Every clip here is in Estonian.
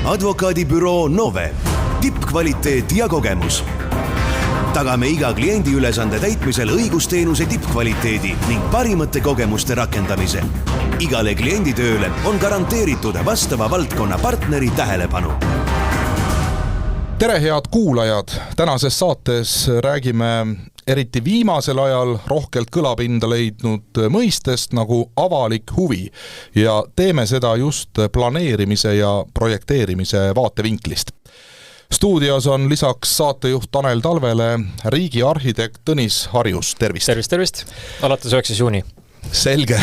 Advokaadibüroo Nove. Tippkvaliteet ja kogemus. Tagame iga kliendi ülesande täitmisel õigusteenuse tippkvaliteedi ning parimate kogemuste rakendamise. Igale klienditööle on garanteeritud vastava valdkonna partneri tähelepanu. Tere head kuulajad! Tänases saates räägime eriti viimasel ajal rohkelt kõlapinda leidnud mõistest nagu avalik huvi ja teeme seda just planeerimise ja projekteerimise vaatevinklist. Stuudios on lisaks saatejuht Tanel Talvele riigiarhitekt Tõnis Harjus. Tervist! Tervist! Alates 9. juuni. Selge.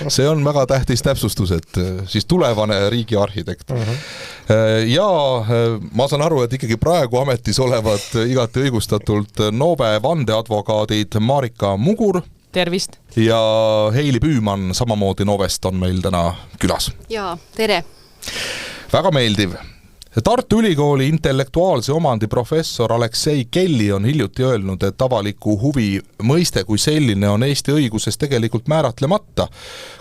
See on väga tähtis täpsustus, et siis tulevane riigiarhitekt. Ja ma saan aru, et ikkagi praegu ametis olevad igati õigustatult Nove vandeadvokaadid Marika Mugur. Tervist! Ja Heili Püüman samamoodi Novest on meil täna külas. Jaa, tere! Väga meeldiv. Tartu Ülikooli intellektuaalse omandi professor Aleksei Kelly on hiljuti öelnud, et avaliku huvi mõiste kui selline on Eesti õiguses tegelikult määratlemata,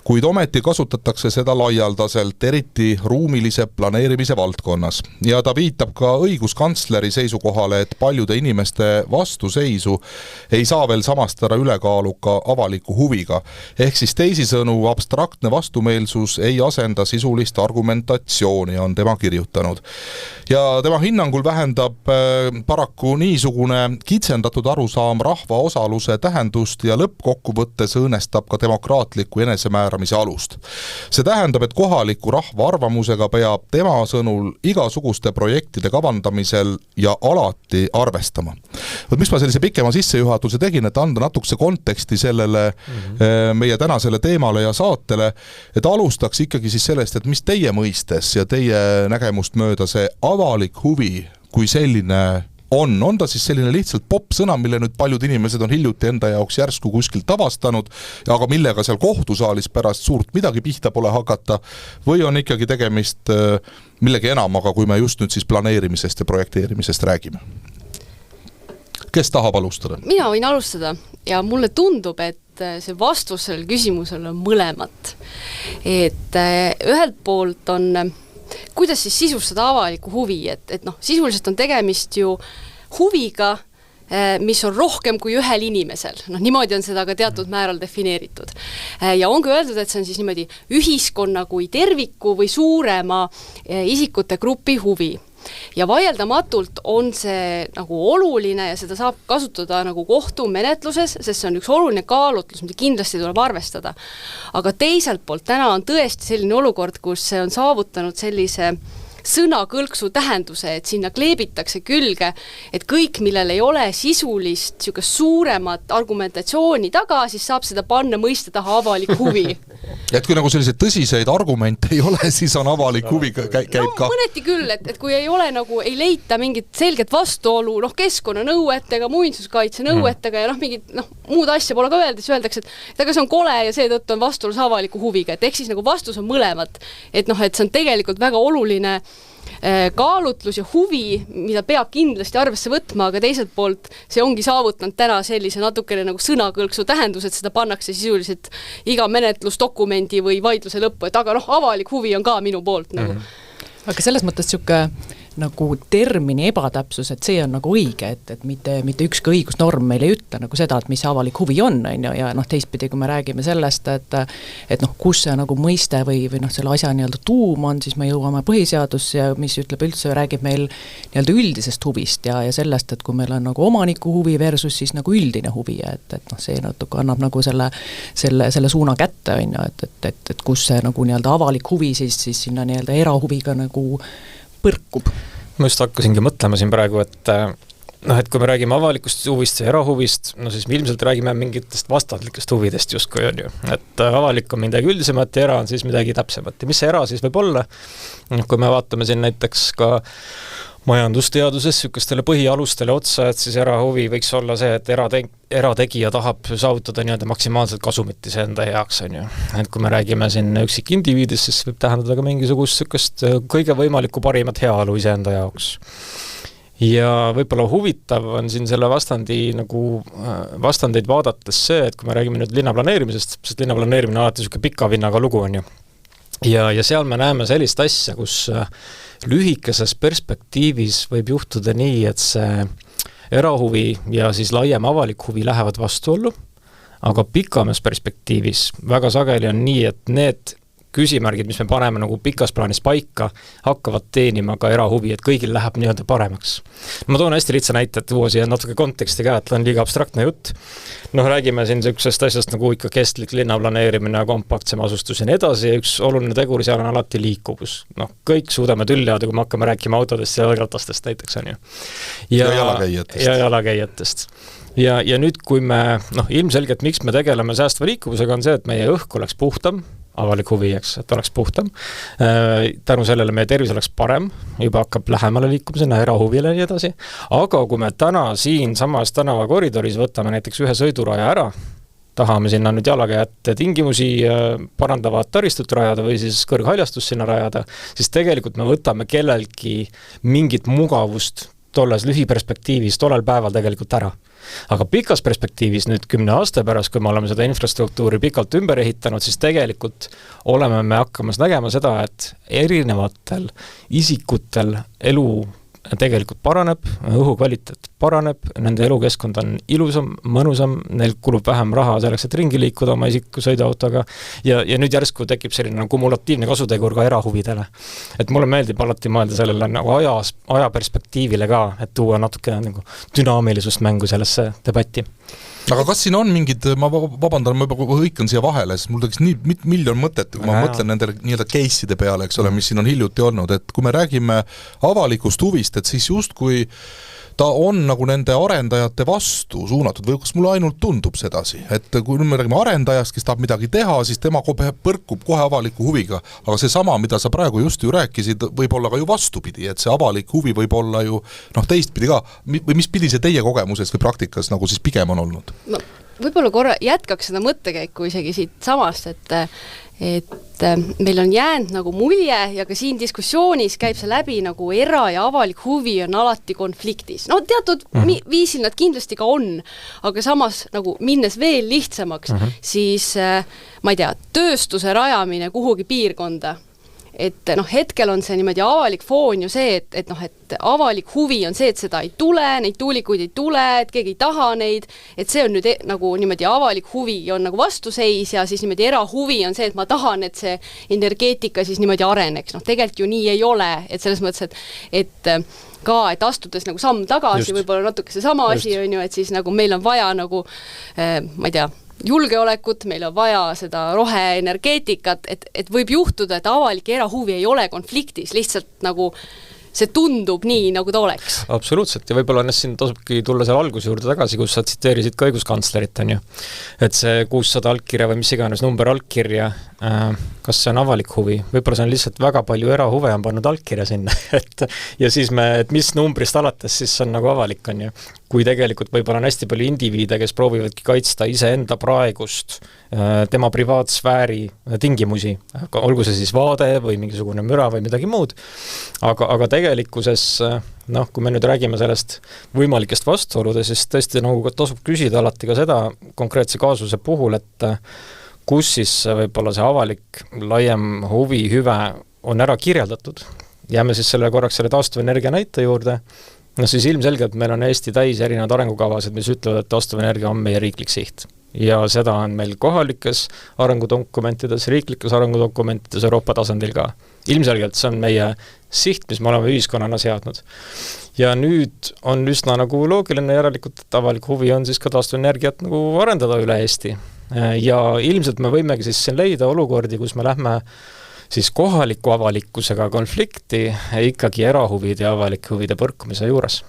kuid ometi kasutatakse seda laialdaselt, eriti ruumilise planeerimise valdkonnas. Ja ta viitab ka õiguskantsleri seisukohale, et paljude inimeste vastuseisu ei saa veel samastada ülekaaluka avaliku huviga. Ehk siis teisisõnu abstraktne vastumeelsus ei asenda sisulist argumentatsiooni, on tema kirjutanud. Ja tema hinnangul vähendab paraku niisugune kitsendatud arusaam rahva osaluse tähendust ja lõppkokkuvõttes õõnestab ka demokraatliku enesemääramise alust. See tähendab, et kohaliku rahva arvamusega peab tema sõnul igasuguste projektide kavandamisel ja alati arvestama. Mis ma sellise pikema sissejuhatuse tegin, et anda natukese konteksti sellele meie tänasele teemale ja saatele, et alustaks ikkagi siis sellest, et mis teie mõistes ja teie nägemust mööda see avalik huvi kui selline on ta siis selline lihtsalt popsõna, mille nüüd paljud inimesed on hiljuti enda jaoks järsku kuskilt avastanud, aga millega seal kohtusaalis pärast suurt midagi pihta pole hakata, või on ikkagi tegemist millegi enamaga, kui me just nüüd siis planeerimisest ja projekteerimisest räägime? Kes tahab alustada? Mina võin alustada ja mulle tundub, et see vastus sellele küsimusele on mõlemat. Et ühelt poolt on kuidas siis sisustada avaliku huvi, et sisuliselt on tegemist ju huviga, mis on rohkem kui ühel inimesel. Niimoodi on seda ka teatud määral defineeritud. Ja on ka öeldud, et see on siis niimoodi ühiskonna kui terviku või suurema isikute grupi huvi. Ja vaieldamatult on see nagu oluline ja seda saab kasutada nagu kohtumenetluses, sest see on üks oluline kaalutlus, mida kindlasti tuleb arvestada. Aga teiselt poolt täna on tõesti selline olukord, kus see on saavutanud sellise sõnakõlksu tähenduse, et sinna kleebitakse külge, et kõik, millel ei ole sisulist suuremat argumentatsiooni taga, siis saab seda panna mõiste taha avalik huvi. Et kui nagu selliseid tõsiseid argumente ei ole, siis on avalik huvi käib ka. Mõneti küll, et kui ei ole ei leita mingit selget vastuolu keskkonnanõuetega, muinsuskaitse nõuetega ja mingit muud asja pole ka öelda, siis öeldakse, et aga see on kole ja seetõttu on vastuolus avaliku huviga. Et ehk siis vastus on mõlemat. Et see on tegelikult väga oluline kaalutlus ja huvi, mida peab kindlasti arvesse võtma, aga teiselt poolt see ongi saavutanud täna sellise natukene sõnakõlksu tähendus, et seda pannakse sisuliselt iga menetlusdokumendi või vaidluse lõppu, et aga avalik huvi on ka minu poolt. Aga selles mõttes nagu termini ebatäpsus, et see on õige, et mitte ükski õigusnorm meil ei ütle seda, et mis avalik huvi on, ja teistpidi, kui me räägime sellest, et kus see mõiste või selle asja tuum on, siis me jõuame põhiseadusse ja mis ütleb üldse, räägib meil üldisest huvist ja sellest, et kui meil on omaniku huvi versus siis üldine huvi, et see natuke annab selle suuna kätte, et kus see avalik huvi siis sinna erahuviga põrkub. Ma just hakkasingi mõtlema siin praegu, et kui me räägime avalikust huvist ja erahuvist, siis me ilmselt räägime mingitest vastandlikest huvidest justkui on ju. Et avalik on midagi üldisemat ja era on siis midagi täpsemat. Ja mis see era siis võib olla? Kui me vaatame siin näiteks ka majandusteaduses sükestele põhialustele otsa, et siis erahuvi võiks olla see, et erategija tahab saavutada maksimaalselt kasumit iseenda heaks on ju. Et kui me räägime siin üksik indiviidist, siis võib tähendada ka mingisugust sükest kõige võimalikku parimat heaolu iseenda jaoks. Ja võib-olla huvitav on siin selle vastandeid vaadates see, et kui me räägime nüüd linnaplaneerimisest, sest linnaplaneerimine on alati pika vinnaga lugu on ju. ja seal me näeme sellist asja, kus lühikeses perspektiivis võib juhtuda nii, et see erahuvi ja siis laiem avalik huvi lähevad vastuollu, aga pikamas perspektiivis väga sageli on nii, et need küsimärgid, mis me paneme nagu pikas plaanis paika, hakkavad teenima ka erahuvi, et kõigil läheb nii-öelda paremaks. Ma toon hästi lihtsa näite, et tuua siia natuke konteksti ka, et on liiga abstraktne jutt. Räägime siin sellisest asjast nagu ikka kestlik linnaplaneerimine, kompaktsem asustus ja nii edasi, ja üks oluline tegur seal on alati liikuvus. Kõik suudame tülliada, kui me hakkame rääkima autodest ja jalgratastest näiteks, on ju. Ja jalakäijatest. Ja jalakäijatest. Ja nüüd, kui me, ilmselgelt miks me tegeleme säästva liikuvusega, on see, et meie õhk oleks puhtam, avalik huvi, eks, et oleks puhtam. Tänu sellele meie tervis oleks parem, juba hakkab lähemale liikumisena, erahuvile ja nii edasi. Aga kui me täna siin samas tänava koridoris võtame näiteks ühe sõiduraja ära, tahame sinna nüüd jalakäijate tingimusi parandavat taristut rajada või siis kõrghaljastust sinna rajada, siis tegelikult me võtame kellelgi mingit mugavust tolles lühiperspektiivis, tollel päeval tegelikult ära. Aga pikas perspektiivis nüüd 10 aasta pärast, kui me oleme seda infrastruktuuri pikalt ümber ehitanud, siis tegelikult oleme me hakkamas nägema seda, et erinevatel isikutel elu tegelikult paraneb, õhu kvaliteet paraneb, nende elukeskkond on ilusam, mõnusam, neil kulub vähem raha selleks, et ringi liikuda oma isiku sõiduautoga ja nüüd järsku tekib selline kumulatiivne kasutegur ka erahuvidele. Et mulle meeldib alati mõelda sellele nagu ajaperspektiivile ka, et tuua natuke nagu dünaamilisust mängu sellesse debatti. Aga kas siin on mingid, ma vabandan, ma juba hõikan siia vahele, sest mul tekis nii miljon mõtet, kui ma mõtlen nendele nii-öelda case'ide peale, eks ole, mis siin on hiljuti olnud, et kui me räägime avalikust huvist, et siis justkui ta on nagu nende arendajate vastu suunatud või kas mulle ainult tundub sedasi, et kui me räägime arendajast, kes tahab midagi teha, siis tema põrkub kohe avaliku huviga, aga see sama, mida sa praegu just ju rääkisid, võib olla ka ju vastupidi, et see avalik huvi võib olla ju teistpidi ka, või mis pidi see teie kogemuses või praktikas nagu siis pigem on olnud? No, võib-olla korra jätkaks seda mõttekäiku isegi siit samast, et meil on jäänud nagu mulje ja ka siin diskussioonis käib see läbi nagu era- ja avalik huvi on alati konfliktis. Teatud viisil nad kindlasti ka on, aga samas nagu minnes veel lihtsamaks, siis ma ei tea, tööstuse rajamine kuhugi piirkonda. Et hetkel on see niimoodi avalik foon ju see, et avalik huvi on see, et seda ei tule, neid tuulikuid ei tule, et keegi ei taha neid, et see on nüüd nagu niimoodi avalik huvi on nagu vastuseis ja siis niimoodi erahuvi on see, et ma tahan, et see energeetika siis niimoodi areneks. Tegelikult ju nii ei ole, et selles mõttes, et et astudes nagu samm tagasi, võib-olla natuke see sama asi on ju, et siis nagu meil on vaja nagu, ma ei tea, julgeolekut, meil on vaja seda roheenergeetikat, et võib juhtuda, et avalik ja erahuvi ei ole konfliktis, lihtsalt nagu see tundub nii, nagu ta oleks. Absoluutselt, ja võib-olla ennast siin tasubki tulla seal alguse juurde tagasi, kus sa tsiteerisid ka õiguskantslerit, on ju. Et see 600 allkirja või mis iganes number allkirja, kas see on avalik huvi? Võib-olla see on lihtsalt väga palju erahuve on pannud allkirja sinna, ja siis et mis numbrist alates siis on nagu avalik, on ju. Kui tegelikult võib-olla on hästi palju indiviide, kes proovivadki kaitsta iseenda praegust tema privaatsfääri tingimusi, olgu see siis vaade või mingisugune müra või midagi muud, aga tegelikkuses, kui me nüüd räägime sellest võimalikest vastuolude, siis tõesti nagu tasub küsida alati ka seda konkreetse kaasuse puhul, et kus siis võib-olla see avalik laiem huvi, hüve on ära kirjeldatud. Jääme siis selle korraks selle taastuvenergia näite juurde. Siis ilmselgelt meil on Eesti täis erinevad arengukavasid, mis ütlevad, et taastuvenergia on meie riiklik siht. Ja seda on meil kohalikes arengudokumentides, riiklikes arengudokumentides, Euroopa tasandil ka. Ilmselgelt see on meie siht, mis me oleme ühiskonnana seadnud. Ja nüüd on üsna nagu loogiline järelikult, et avalik huvi on siis ka taastuvenergiat nagu arendada üle Eesti. Ja ilmselt me võimegi siis siin leida olukordi, kus me lähme siis kohaliku avalikkusega konflikti ikkagi erahuvide ja avalike huvide põrkumise juures.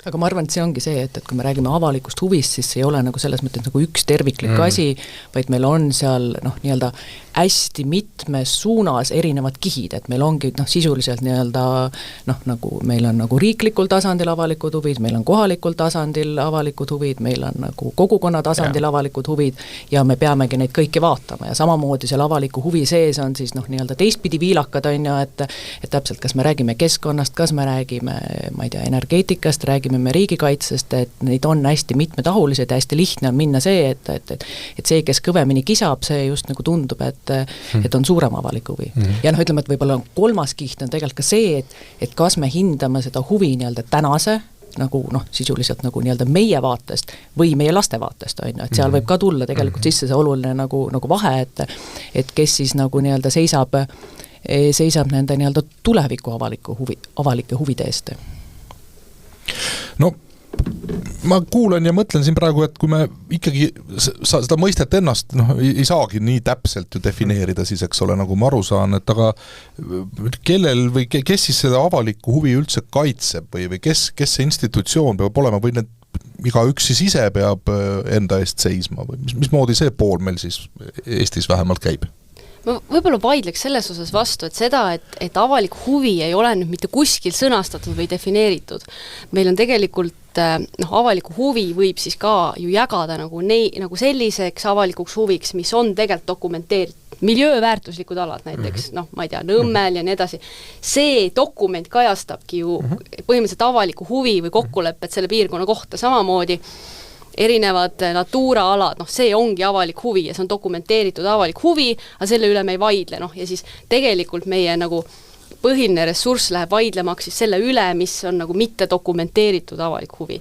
Aga ma arvan, et see ongi see, et kui me räägime avalikust huvist, siis see ei ole nagu selles mõttes nagu üks terviklik asi, vaid meil on seal nii-öelda hästi mitmes suunas erinevad kihid, et meil ongi sisuliselt nii-öelda nagu meil on nagu riiklikul tasandil avalikud huvid, meil on kohalikul tasandil avalikud huvid, meil on nagu kogukonna tasandil avalikud huvid ja me peamegi neid kõiki vaatama ja samamoodi seal avaliku huvi sees on siis nii-öelda teistpidi viilakad on ju, et täpselt kas me räägime keskkonnast, kas me räägime, ma ei tea, energeetikast, räägime räägime me riigikaitsest, et neid on hästi mitmetahulised ja hästi lihtne on minna see, et see, kes kõvemini kisab, see just nagu tundub, et on suurem avalik huvi. Ja ütleme, et võib-olla kolmas kiht on tegelikult ka see, et kas me hindame seda huvi nii-öelda tänase, nagu sisuliselt nagu nii-öelda meie vaatest või meie laste vaatest, on ju, et seal võib ka tulla tegelikult sisse see oluline nagu vahe, et kes siis nagu nii-öelda seisab nende nii-öelda tuleviku avalike huvide eest. No ma kuulen ja mõtlen siin praegu, et kui me ikkagi seda mõistet ennast ei saagi nii täpselt ju defineerida siis, eks ole, nagu ma aru saan, et aga kellel või kes siis seda avalikku huvi üldse kaitseb või kes see institutsioon peab olema või need igaüks siis ise peab enda eest seisma või mismoodi see pool meil siis Eestis vähemalt käib? Ma võib-olla vaidleks selles osas vastu, et seda, et avalik huvi ei ole nüüd mitte kuskil sõnastatud või defineeritud. Meil on tegelikult avaliku huvi võib siis ka ju jagada nagu selliseks avalikuks huviks, mis on tegelikult dokumenteeritud. Miljööväärtuslikud alad näiteks, ma ei tea, Nõmmel ja nii edasi. See dokument kajastabki ju põhimõtteliselt avaliku huvi või kokkulepped selle piirkonna kohta samamoodi. Erinevad Natura-alad, see ongi avalik huvi ja see on dokumenteeritud avalik huvi, aga selle üle me ei vaidle, ja siis tegelikult meie nagu põhiline ressurss läheb vaidlemaks siis selle üle, mis on nagu mitte dokumenteeritud avalik huvi.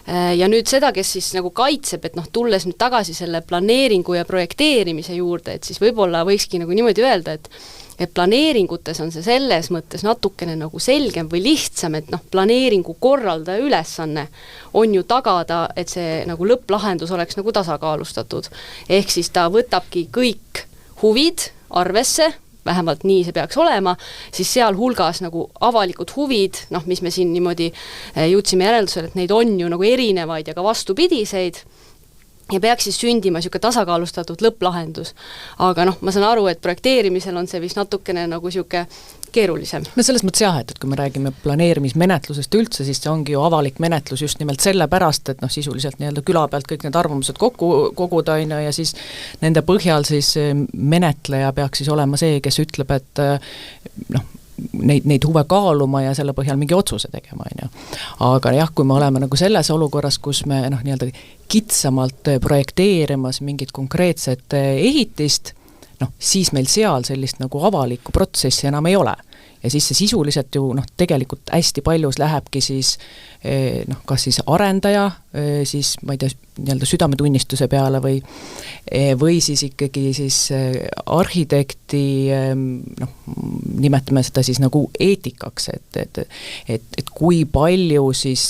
Ja nüüd seda, kes siis nagu kaitseb, et tulles nüüd tagasi selle planeeringu ja projekteerimise juurde, et siis võib-olla võikski nagu niimoodi öelda, et planeeringutes on see selles mõttes natukene nagu selgem või lihtsam, et planeeringu korraldaja ülesanne on ju tagada, et see nagu lõpplahendus oleks nagu tasakaalustatud. Ehk siis ta võtabki kõik huvid arvesse, vähemalt nii see peaks olema, siis seal hulgas nagu avalikud huvid, mis me siin niimoodi jõudsime järeldusele, et neid on ju nagu erinevaid ja ka vastupidiseid, ja peaks siis sündima niisugune tasakaalustatud lõpplahendus. Aga ma saan aru, et projekteerimisel on see vist natukene nagu niisugune keerulisem. No selles mõttes jah, et kui me räägime planeerimismenetlusest üldse, siis see ongi ju avalik menetlus just nimelt selle pärast, et sisuliselt nii-öelda küla pealt kõik need arvamused koguda ja siis nende põhjal siis menetleja peaks siis olema see, kes ütleb, et neid huve kaaluma ja selle põhjal mingi otsuse tegema, on ju. Aga jah, kui me oleme nagu selles olukorras, kus me nii-öelda kitsamalt projekteerimas mingit konkreetset ehitist, siis meil seal sellist nagu avalikku protsessi enam ei ole. Ja siis see sisuliselt ju tegelikult hästi paljus lähebki siis kas siis arendaja siis ma ei tea, nii-öelda südametunnistuse peale või siis ikkagi siis arhitekti nimetame seda siis nagu eetikaks, et kui palju siis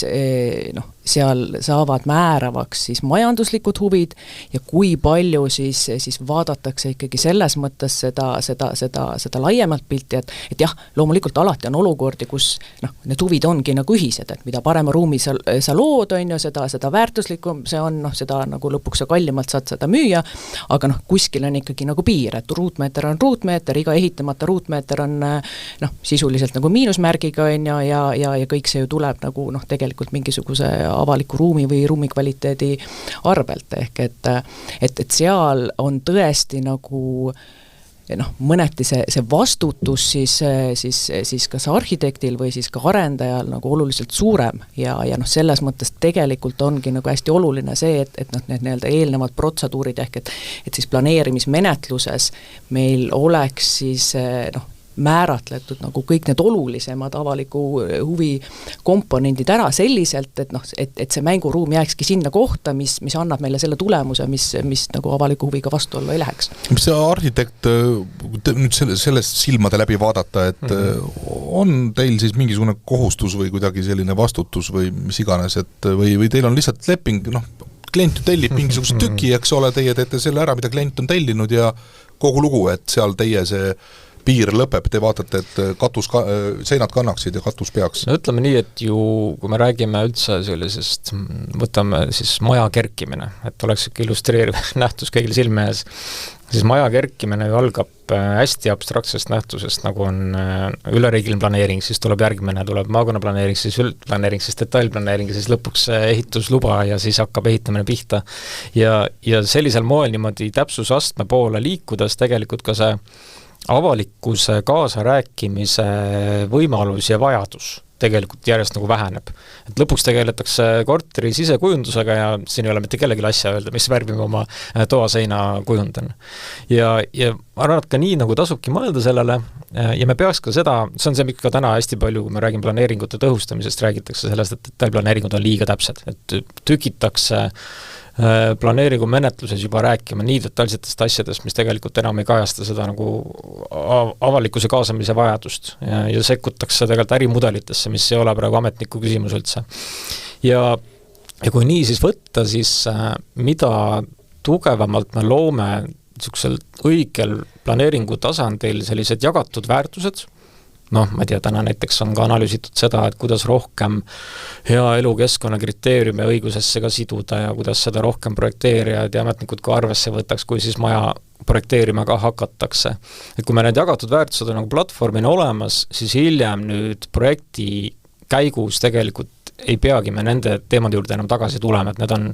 seal saavad määravaks siis majanduslikud huvid ja kui palju siis vaadatakse ikkagi selles mõttes seda laiemalt pilti, et jah, loomulikult alati on olukordi, kus need huvid ongi nagu ühised, et mida parema ruumi sa lood, on ju, seda väärtuslikum see on, seda nagu lõpuks sa kallimalt saad seda müüa, aga kuskil on ikkagi nagu piir, et ruutmeeter on ruutmeeter, iga ehitamata ruutmeeter on sisuliselt nagu miinusmärgiga, on ju, ja kõik see ju tuleb nagu tegelikult mingisuguse avaliku ruumi või ruumi kvaliteedi arvelt, ehk et seal on tõesti nagu mõneti see vastutus siis kas arhitektil või siis ka arendajal nagu oluliselt suurem ja selles mõttes tegelikult ongi nagu hästi oluline see, et need nii-öelda eelnevad protseduurid ehk et siis planeerimismenetluses meil oleks siis määratletud nagu kõik need olulisemad avaliku huvi komponendid ära selliselt, et see mänguruum jääkski sinna kohta, mis annab meile selle tulemuse, mis nagu avaliku huviga vastu olla ei läheks. Mis see arhitekt nüüd sellest silmade läbi vaadata, et on teil siis mingisugune kohustus või kuidagi selline vastutus või mis iganes, et või teil on lihtsalt leping, klient tellib mingisuguse tüki, eks ole, teie teete selle ära, mida klient on tellinud ja kogu lugu, et seal teie see piir lõpeb, te vaatate, et seinad kannaksid ja katus peaks. No ütleme nii, et ju kui me räägime üldse sellisest, võtame siis maja kerkimine, et oleks illustreeriv nähtus kõigil silme ees, siis maja kerkimine ju algab hästi abstraktsest nähtusest, nagu on üleriigiline planeering, siis tuleb järgmine, tuleb maakonnaplaneering, siis üldplaneering, siis detailplaneering ja siis lõpuks ehitusluba ja siis hakkab ehitamine pihta. Ja sellisel moel niimoodi täpsusastme poole liikudes tegelikult ka see avalikkuse kaasarääkimise võimalus ja vajadus tegelikult järjest nagu väheneb. Et lõpuks tegeletakse korteri sisekujundusega ja siin ei ole mitte kellelegi asja öelda, mis värvi ma oma toaseina kujundan. Ja ma arvan, et ka nii nagu tasubki mõelda sellele ja me peaks ka seda, see on see, miks ka täna hästi palju, kui me räägime planeeringute tõhustamisest, räägitakse sellest, et detailplaneeringud on liiga täpsed, et tükitakse planeeringu menetluses juba rääkima nii detailsetest asjadest, mis tegelikult enam ei kajasta seda nagu avalikkuse kaasamise vajadust ja sekkutakse tegelikult ärimudelitesse, mis ei ole praegu ametniku küsimus üldse. Ja kui nii siis võtta, siis mida tugevamalt me loome niisugusel õigel planeeringu tasandil sellised jagatud väärtused, ma ei tea, täna näiteks on ka analüüsitud seda, et kuidas rohkem hea elukeskkonna kriteeriume õigusesse ka siduda ja kuidas seda rohkem projekteerijad ja ametnikud ka arvesse võtaks, kui siis maja projekteerima ka hakatakse. Et kui me need jagatud väärtused on nagu platvormina olemas, siis hiljem nüüd projekti käigus tegelikult ei peagi me nende teemade juurde enam tagasi tulema, et need on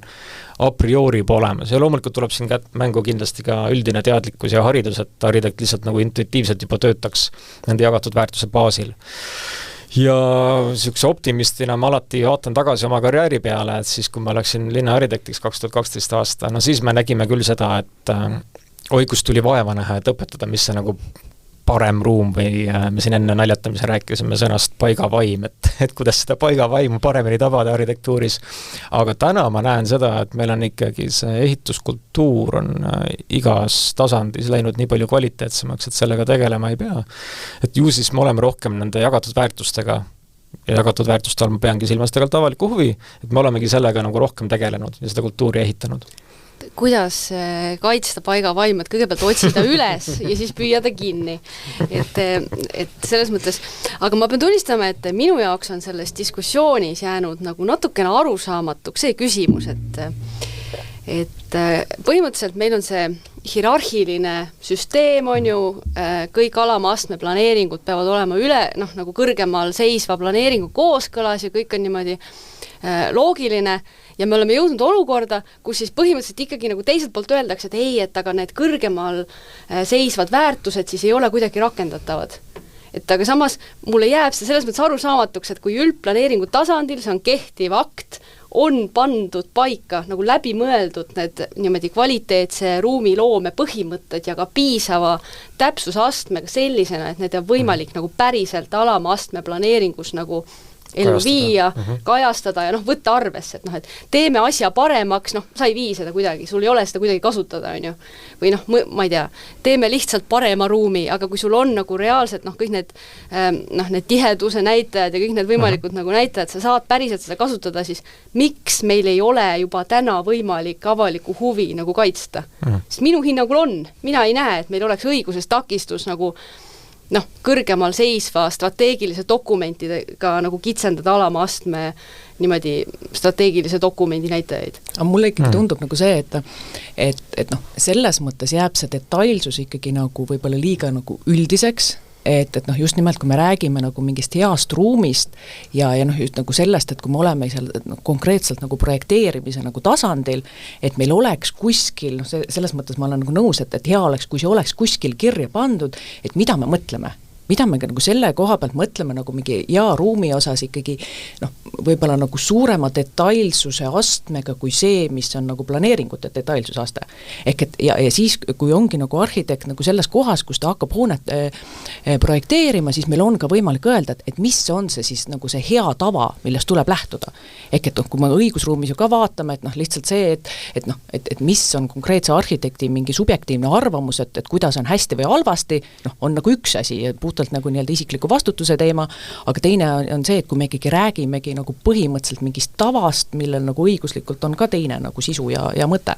a priori juba olemas ja loomulikult tuleb siin mängu kindlasti ka üldine teadlikkus ja haridus, et arhitekt lihtsalt nagu intuitiivselt juba töötaks nende jagatud väärtuse baasil. Ja niisuguse optimistina ma alati vaatan tagasi oma karjääri peale, et siis kui ma läksin linnaarhitektiks 2012 aasta, siis me nägime küll seda, et kus tuli vaeva näha, et õpetada, mis see nagu parem ruum või me siin enne naljatamise rääkisime sõnast paigavaim, et kuidas seda paigavaimu paremini tabada arhitektuuris. Aga täna ma näen seda, et meil on ikkagi see ehituskultuur on igas tasandis läinud nii palju kvaliteetsemaks, et sellega tegelema ei pea. Et ju siis me oleme rohkem nende jagatud väärtustega ja jagatud väärtuste all ma peangi silmas tegelikult avaliku huvi, et me olemegi sellega nagu rohkem tegelenud ja seda kultuuri ehitanud. Kuidas kaitsta paigavaim, et kõigepealt otsida üles ja siis püüa ta kinni. Et selles mõttes, aga ma pean tunnistama, et minu jaoks on selles diskussioonis jäänud nagu natukene arusaamatuks see küsimus, et põhimõtteliselt meil on see hierarhiline süsteem on ju, kõik alama astme planeeringud peavad olema nagu kõrgemal seisva planeeringu kooskõlas ja kõik on niimoodi loogiline ja me oleme jõudnud olukorda, kus siis põhimõtteliselt ikkagi nagu teiselt poolt öeldakse, et ei, et aga need kõrgemal seisvad väärtused siis ei ole kuidagi rakendatavad. Et aga samas mulle jääb see selles mõttes arusaamatuks, et kui üldplaneeringu tasandil see on kehtiv akt, on pandud paika nagu läbimõeldud need niimoodi kvaliteetse ruumiloome põhimõtted ja ka piisava täpsusastmega sellisena, et need on võimalik nagu päriselt alama astme planeeringus nagu ellu viia, kajastada ja võtta arvesse, et et teeme asja paremaks, sa ei vii seda kuidagi, sul ei ole seda kuidagi kasutada, on ju. Või ma ei tea, teeme lihtsalt parema ruumi, aga kui sul on nagu reaalselt kõik need tiheduse näitajad ja kõik need võimalikud nagu näitajad, sa saad päriselt seda kasutada, siis miks meil ei ole juba täna võimalik avaliku huvi nagu kaitsta? Sest minu hinnangul on, mina ei näe, et meil oleks õiguses takistus nagu kõrgemal seisva strateegilise dokumentidega nagu kitsendada alama astme niimoodi strateegilise dokumendi näitajaid. Aga mulle ikkagi tundub nagu see, et selles mõttes jääb see detailsus ikkagi nagu võib-olla liiga nagu üldiseks, et just nimelt, kui me räägime nagu mingist heast ruumist ja just nagu sellest, et kui me oleme seal konkreetselt nagu projekteerimise nagu tasandil, et meil oleks kuskil, selles mõttes ma olen nagu nõus, et hea oleks, kui see oleks kuskil kirja pandud, et mida me mõtleme, mida me nagu selle koha pealt mõtleme nagu mingi hea ruumi osas ikkagi võib-olla nagu suurema detailsuse astmega kui see, mis on nagu planeeringute detailsuse aste. Ehk et ja siis, kui ongi nagu arhitekt nagu selles kohas, kus ta hakkab hoonet projekteerima, siis meil on ka võimalik öelda, et mis on see siis nagu see hea tava, millest tuleb lähtuda. Ehk et kui me õigusruumis ju ka vaatame, et lihtsalt see, et mis on konkreetse arhitekti mingi subjektiivne arvamus, et kuidas on hästi või halvasti, on nagu üks asi, puhtalt nagu nii-öelda isikliku vastutuse teema, aga teine on see, et kui me ikkagi räägimegi nagu põhimõtteliselt mingist tavast, millel nagu õiguslikult on ka teine nagu sisu ja mõte.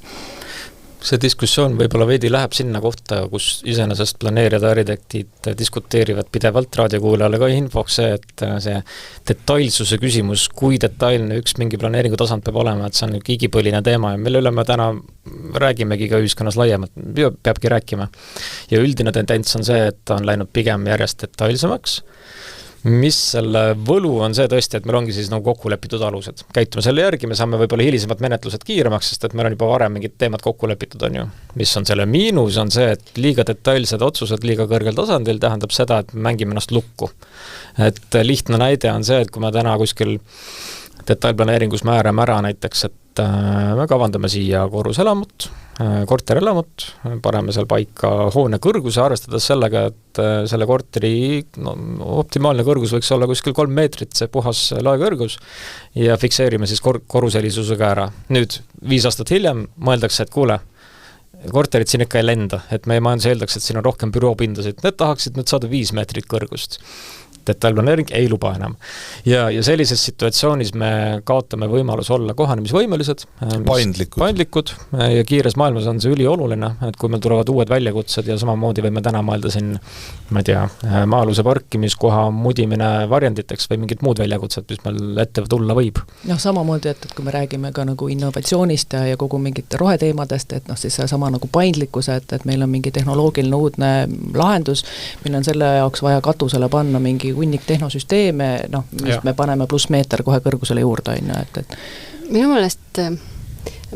See diskussioon võib-olla veidi läheb sinna kohta, kus iseenesest planeerijad ja arhitektid diskuteerivad pidevalt raadiokuulajale ka infoks see, et see detailsuse küsimus, kui detailne üks mingi planeeringu tasand peab olema, et see on igipõline teema ja mille üle me täna räägimegi ka ühiskonnas laiemalt, peabki rääkima. Ja üldine tendents on see, et on läinud pigem järjest detailsemaks mis selle võlu on see tõesti, et meil ongi siis nagu kokku lepitud alused. Käitume selle järgi, me saame võib-olla hilisemad menetlused kiiremaks, sest et meil on juba varem mingid teemad kokku lepitud, on ju. Mis on selle miinus, on see, et liiga detailsed otsused liiga kõrgel tasandil tähendab seda, et mängime ennast lukku. Et lihtne näide on see, et kui me täna kuskil detailplaneeringus määrame ära näiteks, et me kavandame siia korruselamut, korterelamut, paneme seal paika hoone kõrguse, arvestades sellega, et selle korteri optimaalne kõrgus võiks olla kuskil 3 meetrit, see puhas laekõrgus, ja fikseerime siis korruselisusega ära. Nüüd 5 aastat hiljem mõeldakse, et kuule, korterid siin ikka ei lenda, et meie majandus eeldaks, et siin on rohkem büroopindasid, need tahaksid nüüd saada 5 meetrit kõrgust. Detailplaneering ei luba enam. Ja sellises situatsioonis me kaotame võimalus olla kohanemisvõimelised, paindlikud ja kiires maailmas on see ülioluline, et kui meil tulevad uued väljakutsed ja samamoodi võime täna mõelda siin, ma ei tea, maa-aluse parkimiskoha mudimine varjenditeks või mingid muud väljakutsed, mis meil ette tulla võib. Samamoodi, et kui me räägime ka nagu innovatsioonist ja kogu mingit roheteemadest, et siis sama nagu paindlikkus, et meil on mingi tehnoloogiline uudne lahendus, meil on selle jaoks vaja katusele panna mingi hunnik tehnosüsteeme, mis me paneme pluss meeter kohe kõrgusele juurde, et minu meelest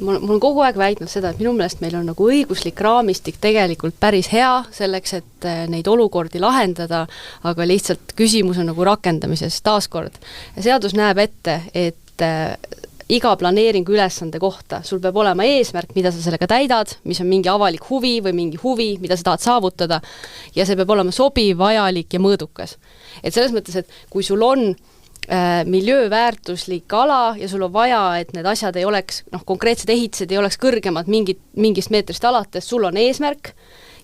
mul on kogu aeg väitnud seda, et minu meelest meil on nagu õiguslik raamistik tegelikult päris hea selleks, et neid olukordi lahendada, aga lihtsalt küsimus on nagu rakendamises taaskord. Seadus näeb ette, et iga planeeringu ülesande kohta sul peab olema eesmärk, mida sa sellega täidad, mis on mingi avalik huvi või mingi huvi, mida sa tahad saavutada, ja see peab olema sobiv, vajalik ja mõõdukas. Et selles mõttes, et kui sul on miljööväärtuslik ala ja sul on vaja, et need asjad ei oleks, konkreetsed ehitised ei oleks kõrgemad mingist meetrist alates, sul on eesmärk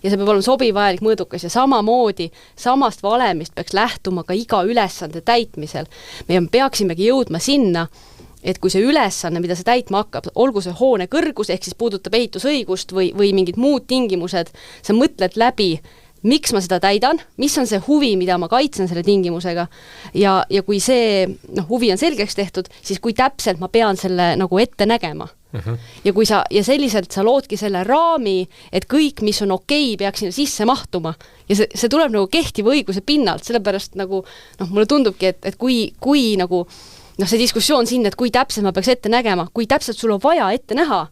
ja see peab olema sobiv, vajalik, mõõdukas ja samamoodi samast valemist peaks lähtuma ka iga ülesande täitmisel. Me peaksimegi jõudma sinna, et kui see ülesanne, mida see täitma hakkab, olgu see hoone kõrgus, ehk siis puudutab ehitusõigust või mingid muud tingimused, sa mõtled läbi, miks ma seda täidan, mis on see huvi, mida ma kaitsen selle tingimusega ja kui see huvi on selgeks tehtud, siis kui täpselt ma pean selle nagu ette nägema. Ja selliselt sa loodki selle raami, et kõik, mis on okei, peaks sinna sisse mahtuma ja see tuleb nagu kehtiva õiguse pinnalt, sellepärast nagu mulle tundubki, et kui nagu see diskussioon siin, et kui täpselt ma peaks ette nägema, kui täpselt sul on vaja ette näha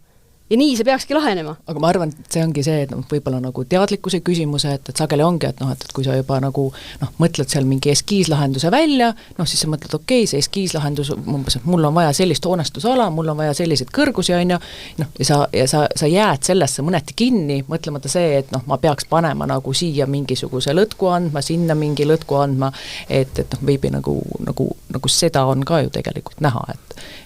ja nii see peakski lahenema. Aga ma arvan, et see ongi see, et võib-olla nagu teadlikkuse küsimuse, et sageli ongi, et kui sa juba nagu mõtled seal mingi eskiislahenduse välja, siis sa mõtled, okei, see eskiislahendus, mul on vaja sellist hoonestusala, mul on vaja selliseid kõrgusi, ja sa jääd sellesse mõneti kinni, mõtlemata see, et ma peaks panema nagu siia mingisuguse lõtku andma, sinna mingi lõtku andma, et veebi nagu seda on ka ju tegelikult näha,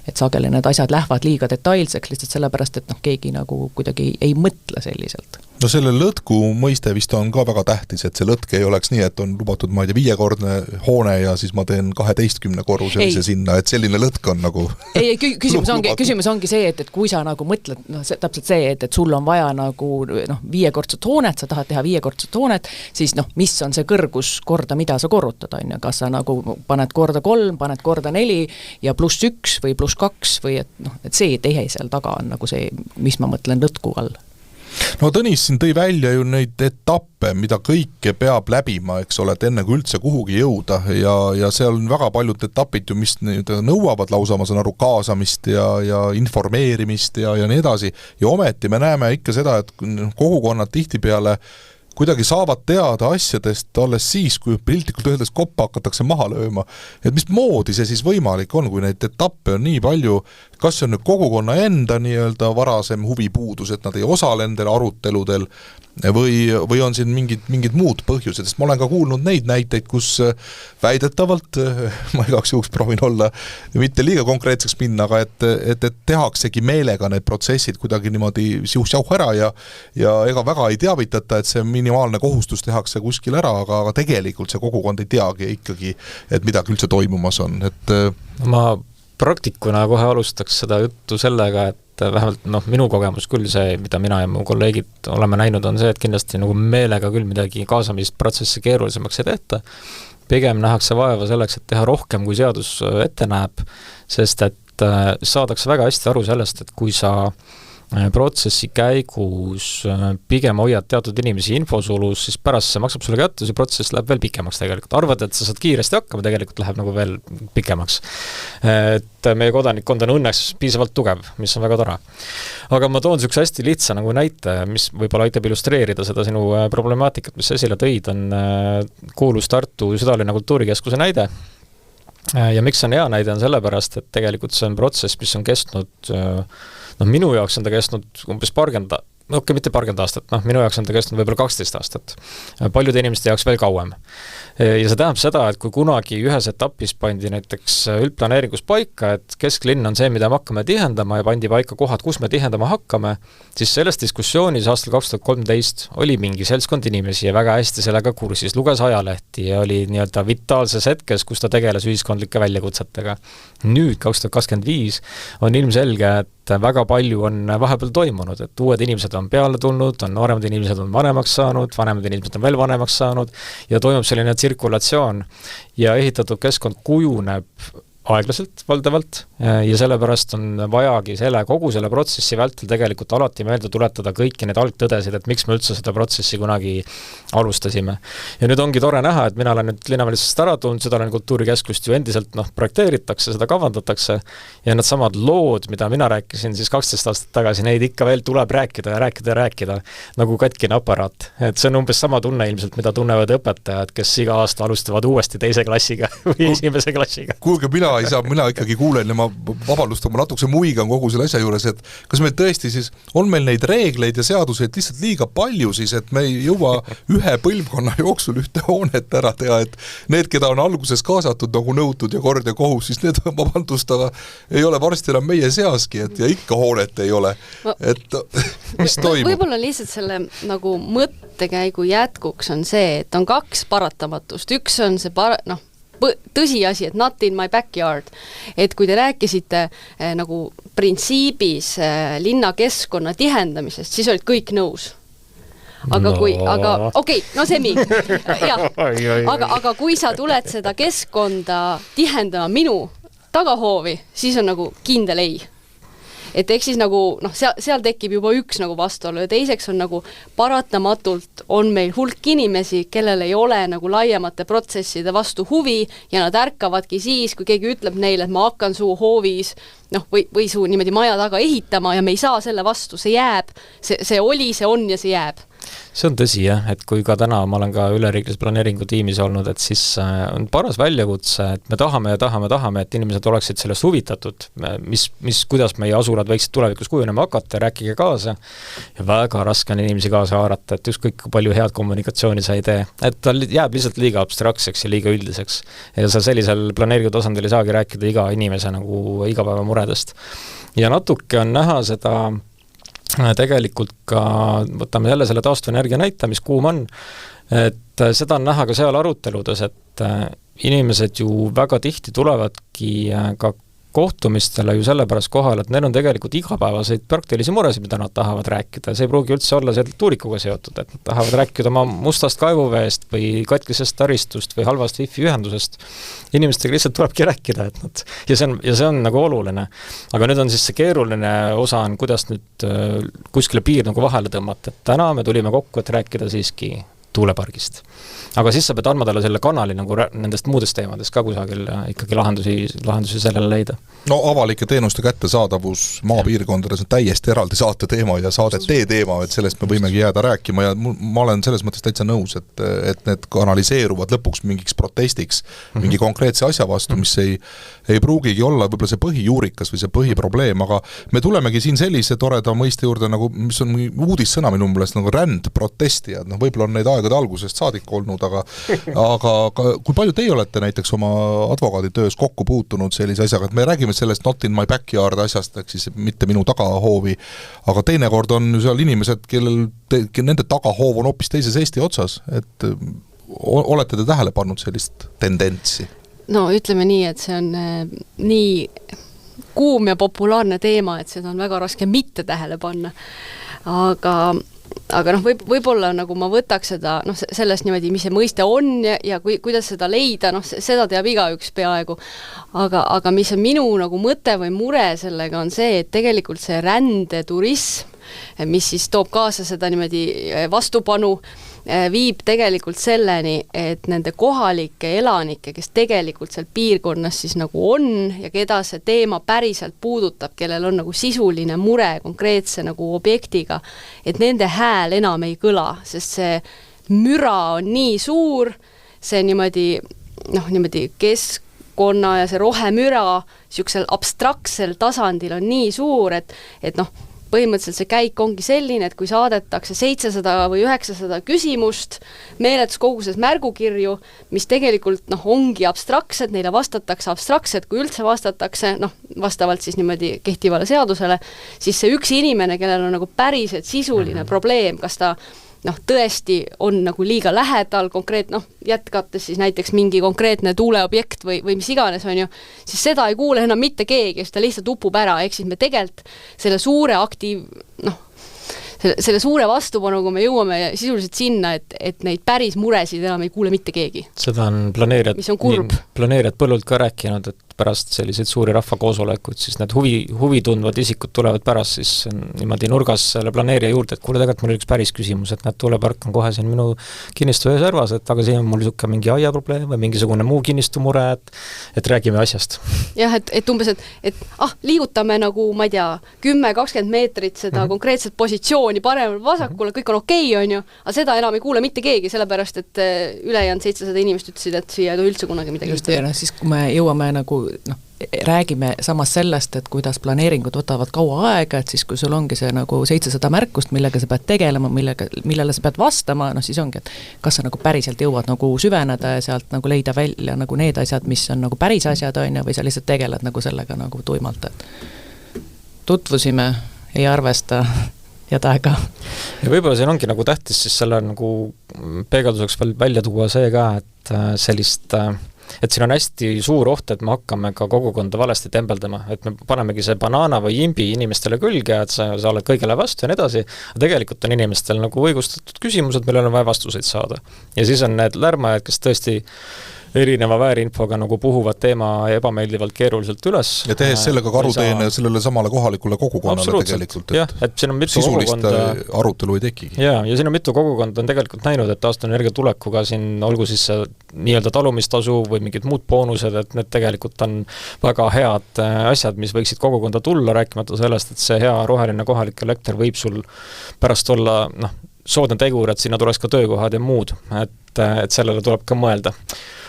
et sageli need asjad lähevad liiga detailseks lihtsalt sellepärast, et keegi nagu kuidagi ei mõtle selliselt. No selle lõtku mõiste vist on ka väga tähtis, et see lõtk ei oleks nii, et on lubatud, ma ei tea, 5-kordne hoone ja siis ma teen 12 korruselise sinna, et selline lõtk on nagu küsimus ongi see, et kui sa nagu mõtled, täpselt see, et sul on vaja nagu 5-kordset hoonet, sa tahad teha 5-kordset hoonet, siis mis on see kõrgus korda, mida sa korrutad, on ju, kas sa nagu paned korda 3, paned korda 4 ja +1 või +2 või et see tehe seal taga on nagu see, mis ma mõtlen lõtku all. No Tõnis siin tõi välja ju neid etappe, mida kõike peab läbima, eks ole, et enne kui üldse kuhugi jõuda ja seal on väga paljud etapid ju, mis nõuavad lausa, ma saan aru, kaasamist ja informeerimist ja nii edasi. Ja ometi me näeme ikka seda, et kogukonnad tihtipeale kuidagi saavad teada asjadest alles siis, kui piltlikult öeldes koppa hakatakse maha lööma. Et mis moodi see siis võimalik on, kui neid etappe on nii palju, kas see on nüüd kogukonna enda nii-öelda varasem huvipuudus, et nad ei osale nendel aruteludel või on siin mingid muud põhjused, sest ma olen ka kuulnud neid näiteid, kus väidetavalt, ma igaks juhuks proovin olla, mitte liiga konkreetseks minna, aga et tehaksegi meelega need protsessid kuidagi niimoodi siuh-siauh ära ja ega väga ei teavitata, et see minimaalne kohustus tehakse kuskil ära, aga tegelikult see kogukond ei teagi ikkagi, et midagi üldse toimumas on. Ma praktikuna kohe alustaks seda juttu sellega, et vähemalt minu kogemus küll see, mida mina ja mu kolleegid oleme näinud, on see, et kindlasti nagu meelega küll midagi kaasamisprotsessi keerulisemaks ei tehta. Pigem nähakse vaeva selleks, et teha rohkem, kui seadus ette näeb, sest et saadakse väga hästi aru sellest, et kui sa protsessi käigus pigem hoiad teatud inimesi infosulus, siis pärast see maksab sulle kätte, see protsess läheb veel pikemaks tegelikult. Arvad, et sa saad kiiresti hakkama, tegelikult läheb nagu veel pikemaks. Et meie kodanikkond on õnneks piisavalt tugev, mis on väga tore. Aga ma toon üks hästi lihtsa nagu näite, mis võib-olla aitab illustreerida seda sinu problemaatikat, mis esile tõid, on kuulus Tartu Südalinna kultuurikeskuse näide. Ja miks on hea näide on sellepärast, et tegelikult see on protsess, mis on kestnud, minu jaoks on ta kestnud umbes mitte parkümmend aastat, minu jaoks on ta kestnud võib-olla 12 aastat. Paljude inimeste jaoks veel kauem. Ja see tähendab seda, et kui kunagi ühes etapis pandi näiteks üldplaneeringus paika, et kesklinn on see, mida me hakkame tihendama ja pandi paika kohad, kus me tihendama hakkame, siis selles diskussioonis aastal 2013 oli mingi seltskond inimesi ja väga hästi sellega kursis, luges ajalehti ja oli nii-öelda vitaalses hetkes, kus ta tegeles ühiskondlike väljakutsetega. Nüüd 2025 on ilmselge, et väga palju on vahepeal toimunud, et uued inimesed on peale tulnud, on nooremad inimesed on vanemaks saanud, vanemad inimesed on veel vanemaks saanud ja toimub selline tsirkulatsioon ja ehitatud keskkond kujuneb aeglaselt valdavalt ja sellepärast on vajagi kogu selle protsessi vältel tegelikult alati meelde tuletada kõiki need algtõdesid, et miks me üldse seda protsessi kunagi alustasime. Ja nüüd ongi tore näha, et mina olen nüüd linnavalitsusest ära tulnud, Südalinna kultuurikeskust ju endiselt projekteeritakse, seda kavandatakse ja need samad lood, mida mina rääkisin siis 12 aastat tagasi, neid ikka veel tuleb rääkida nagu katkine aparaat. Et see on umbes sama tunne ilmselt, mida tunnevad õpetajad, kes iga aasta alustavad uuesti teise klassiga või esimese klassiga. Kuulge, mina ikkagi kuulen ja ma vabandust, ma natukese muigan kogu selle asja juures, et kas meil tõesti siis on meil neid reegleid ja seaduseid lihtsalt liiga palju siis, et me ei jõua ühe põlvkonna jooksul ühte hoonet ära teha, et need, keda on alguses kaasatud nagu nõutud ja kord ja kohus, siis need vabandust, aga ei ole varsti enam meie seaski, et ja ikka hoonet ei ole. Et mis toimub? Võib-olla lihtsalt selle nagu mõttekäigu jätkuks on see, et on kaks paratamatust. Üks on see tõsiasi, et not in my backyard. Et kui te rääkisite nagu printsiibis linnakeskkonna tihendamisest, siis olid kõik nõus. Aga aga kui sa tuled seda keskkonda tihendama minu tagahoovi, siis on nagu kindel ei. Et eks siis nagu, seal tekib juba üks nagu vastuolu ja teiseks on nagu paratamatult on meil hulk inimesi, kellel ei ole nagu laiemate protsesside vastu huvi ja nad ärkavadki siis, kui keegi ütleb neile, et ma hakkan su hoovis või su niimoodi maja taga ehitama ja me ei saa selle vastu, see jääb, see oli, see on ja see jääb. See on tõsi, jah, et kui ka täna ma olen ka üleriiklise planeeringu tiimis olnud, et siis on paras väljakutse, et me tahame, et inimesed oleksid sellest huvitatud, kuidas meie asulad võiksid tulevikus kujunema hakata, rääkige kaasa ja väga raske on inimesi kaasa haarata, et ükskõik kui palju head kommunikatsiooni sa ei tee, et ta jääb lihtsalt liiga abstraktseks ja liiga üldiseks ja sa sellisel planeeringu tasandil ei saagi rääkida iga inimese nagu igapäevamuredest. Ja natuke on näha seda tegelikult ka, võtame jälle selle taastuvenergia näite, mis kuum on, et seda on näha ka seal aruteludes, et inimesed ju väga tihti tulevadki ka kohtumistele ju sellepärast kohal, et neil on tegelikult igapäevaseid praktilisi muresid, mida nad tahavad rääkida. See ei pruugi üldse olla selle tuulikuga seotud, et nad tahavad rääkida oma mustast kaevuveest või katkisest taristust või halvast wifi ühendusest. Inimestega lihtsalt tulebki rääkida, et ja see on nagu oluline. Aga nüüd on siis see keeruline osa on, kuidas nüüd kuskile piir nagu vahele tõmmata. Et täna me tulime kokku, et rääkida siiski tuulepargist. Aga siis sa pead andma talle selle kanali nagu nendest muudest teemadest ka kusagil ikkagi lahendusi sellele leida. No avalike teenuste kättesaadavus maapiirkondades on täiesti eraldi saate teema ja saadete teema, et sellest me võimegi jääda rääkima ja ma olen selles mõttes täitsa nõus, et need kanaliseeruvad lõpuks mingiks protestiks, mingi konkreetse asja vastu, mis ei pruugigi olla võib-olla see põhijuurikas või see põhiprobleem, aga me tulemegi siin sellise toreda mõiste juurde, nagu, mis on uudissõna minu meelest, nagu rändprotestijad, võib-olla on neid aegade algusest saadik olnud, aga kui palju teie olete näiteks oma advokaaditöös kokku puutunud sellise asjaga, et me räägime sellest not in my backyard asjast, ehk siis mitte minu tagahoovi, aga teinekord on seal inimesed, nende tagahoov on hoopis teises Eesti otsas, et olete te tähele pannud sellist tendentsi? No ütleme nii, et see on nii kuum ja populaarne teema, et seda on väga raske mitte tähele panna. Aga aga noh, võib-olla nagu ma võtaks seda sellest niimoodi, mis see mõiste on ja kuidas seda leida, seda teab igaüks peaaegu, aga mis on minu nagu mõte või mure sellega on see, et tegelikult see rändeturism, mis siis toob kaasa seda niimoodi vastupanu, viib tegelikult selleni, et nende kohalike elanike, kes tegelikult seal piirkonnas siis nagu on ja keda see teema päriselt puudutab, kellel on nagu sisuline mure konkreetse nagu objektiga, et nende hääl enam ei kõla, sest see müra on nii suur, see niimoodi keskkonna ja see rohemüra niisugusel abstraktsel tasandil on nii suur, et põhimõtteliselt see käik ongi selline, et kui saadetakse 700 või 900 küsimust, meeletus koguses märgukirju, mis tegelikult ongi abstraktsed, neile vastatakse abstraktsed, kui üldse vastatakse, vastavalt siis niimoodi kehtivale seadusele, siis see üks inimene, kellel on nagu päriselt sisuline probleem, kas ta tõesti on nagu liiga lähedal jätkates siis näiteks mingi konkreetne tuuleobjekt või mis iganes on ju, siis seda ei kuule enam mitte keegi, sest ta lihtsalt upub ära, ehk siis me tegelikult selle suure selle suure vastupanu, kui me jõuame sisuliselt sinna, et neid päris muresid enam ei kuule mitte keegi. Seda on planeerijad põllult ka rääkinud, et pärast selliseid suuri rahvakoosolekuid, siis need huvi tundvad isikud tulevad pärast siis niimoodi nurgas selle planeerija juurde, et kuule, tegelikult mul üks päris küsimus, et tuulepark on kohe siin minu kinnistu ees servas, et aga siin on mul niisugune mingi aiaprobleem või mingisugune muu kinnistu mure, et räägime asjast. Jah, et umbes, et liigutame nagu, ma ei tea, 10-20 meetrit seda konkreetset positsiooni paremal vasakule, kõik on okei, on ju, aga seda enam ei kuule mitte keegi, sellepärast, et ülejäänud 700 inimest ütlesid, et siia ei tohi üldse kunagi midagi juhtuda. Siis kui me jõuame nagu räägime samas sellest, et kuidas planeeringud võtavad kaua aega, et siis kui sul ongi see nagu 700 märkust, millega sa pead tegelema, millele sa pead vastama, siis ongi, et kas sa nagu päriselt jõuad nagu süveneda ja sealt nagu leida välja nagu need asjad, mis on nagu päris asjad, on ju, või sa lihtsalt tegeled nagu sellega nagu tuimalt, et tutvusime, ei arvesta jadaega. Ja võib-olla siin ongi nagu tähtis siis selle nagu peegelduseks veel välja tuua see ka, et et siin on hästi suur oht, et me hakkame ka kogukonda valesti tembeldama, et me panemegi see banaana või imbi inimestele külge, et sa oled kõigele vastu ja nii edasi, aga tegelikult on inimestel nagu õigustatud küsimused, millele on vaja vastuseid saada. Ja siis on need lärmajad, kes tõesti erineva väärinfoga nagu puhuvad teema ebameeldivalt keeruliselt üles. Ja tehes sellega karuteene sellele samale kohalikule kogukonnale tegelikult, et siin on mitu sisulist kogukonda arutelu ei tekigi. Ja siin on mitu kogukonda on tegelikult näinud, et taastuvenergia tulekuga siin olgu siis nii-öelda talumistasu või mingid muud boonused, et need tegelikult on väga head asjad, mis võiksid kogukonda tulla, rääkimata sellest, et see hea roheline kohalik elekter võib sul pärast olla soodne tegur, et sinna tuleks ka töökohad ja muud, et sellele tuleb ka mõelda.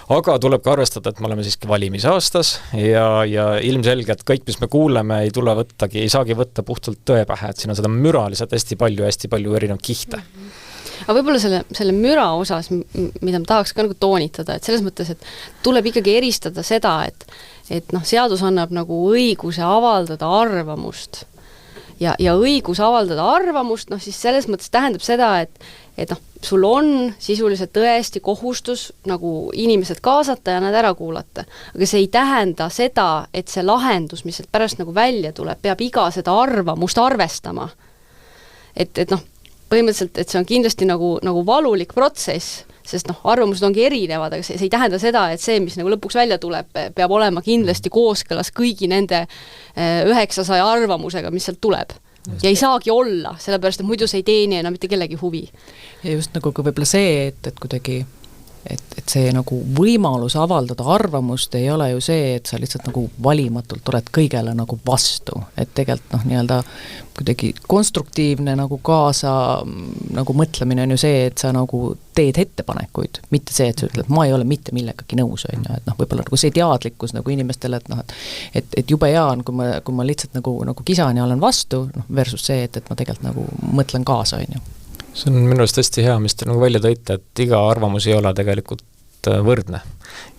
Aga tuleb ka arvestada, et me oleme siiski valimisaastas ja ilmselgelt kõik, mis me kuuleme, ei saagi võtta puhtalt tõe pähe, et siin on seda müra lihtsalt hästi palju erinev kihte. Aga võib-olla selle müra osas, mida ma tahaks ka nagu toonitada, et selles mõttes, et tuleb ikkagi eristada seda, et seadus annab nagu õiguse avaldada arvamust ja õigus avaldada arvamust, siis selles mõttes tähendab seda, et sul on sisuliselt tõesti kohustus nagu inimesed kaasata ja nad ära kuulata. Aga see ei tähenda seda, et see lahendus, mis pärast nagu välja tuleb, peab iga seda arvamust arvestama. Et põhimõtteliselt, et see on kindlasti nagu valulik protsess, sest arvamused ongi erinevad, aga see ei tähenda seda, et see, mis nagu lõpuks välja tuleb, peab olema kindlasti kooskõlas kõigi nende 900 arvamusega, mis sealt tuleb. Ja ei saagi olla, sellepärast, et muidu see ei teeni enam mitte kellegi huvi. Ja just nagu võib-olla see, et kuidagi et see nagu võimalus avaldada arvamust ei ole ju see, et sa lihtsalt nagu valimatult oled kõigele nagu vastu, et tegelikult nii-öelda kuidagi konstruktiivne nagu kaasa nagu mõtlemine on ju see, et sa nagu teed ettepanekuid, mitte see, et sa ütled, ma ei ole mitte millegagi nõus, on ju, et võib-olla nagu see teadlikkus nagu inimestele, et jube hea on, kui ma lihtsalt nagu kisan ja olen vastu, versus see, et ma tegelikult nagu mõtlen kaasa, on ju. See on minu arust hästi hea, mis te nagu välja tõite, et iga arvamus ei ole tegelikult võrdne.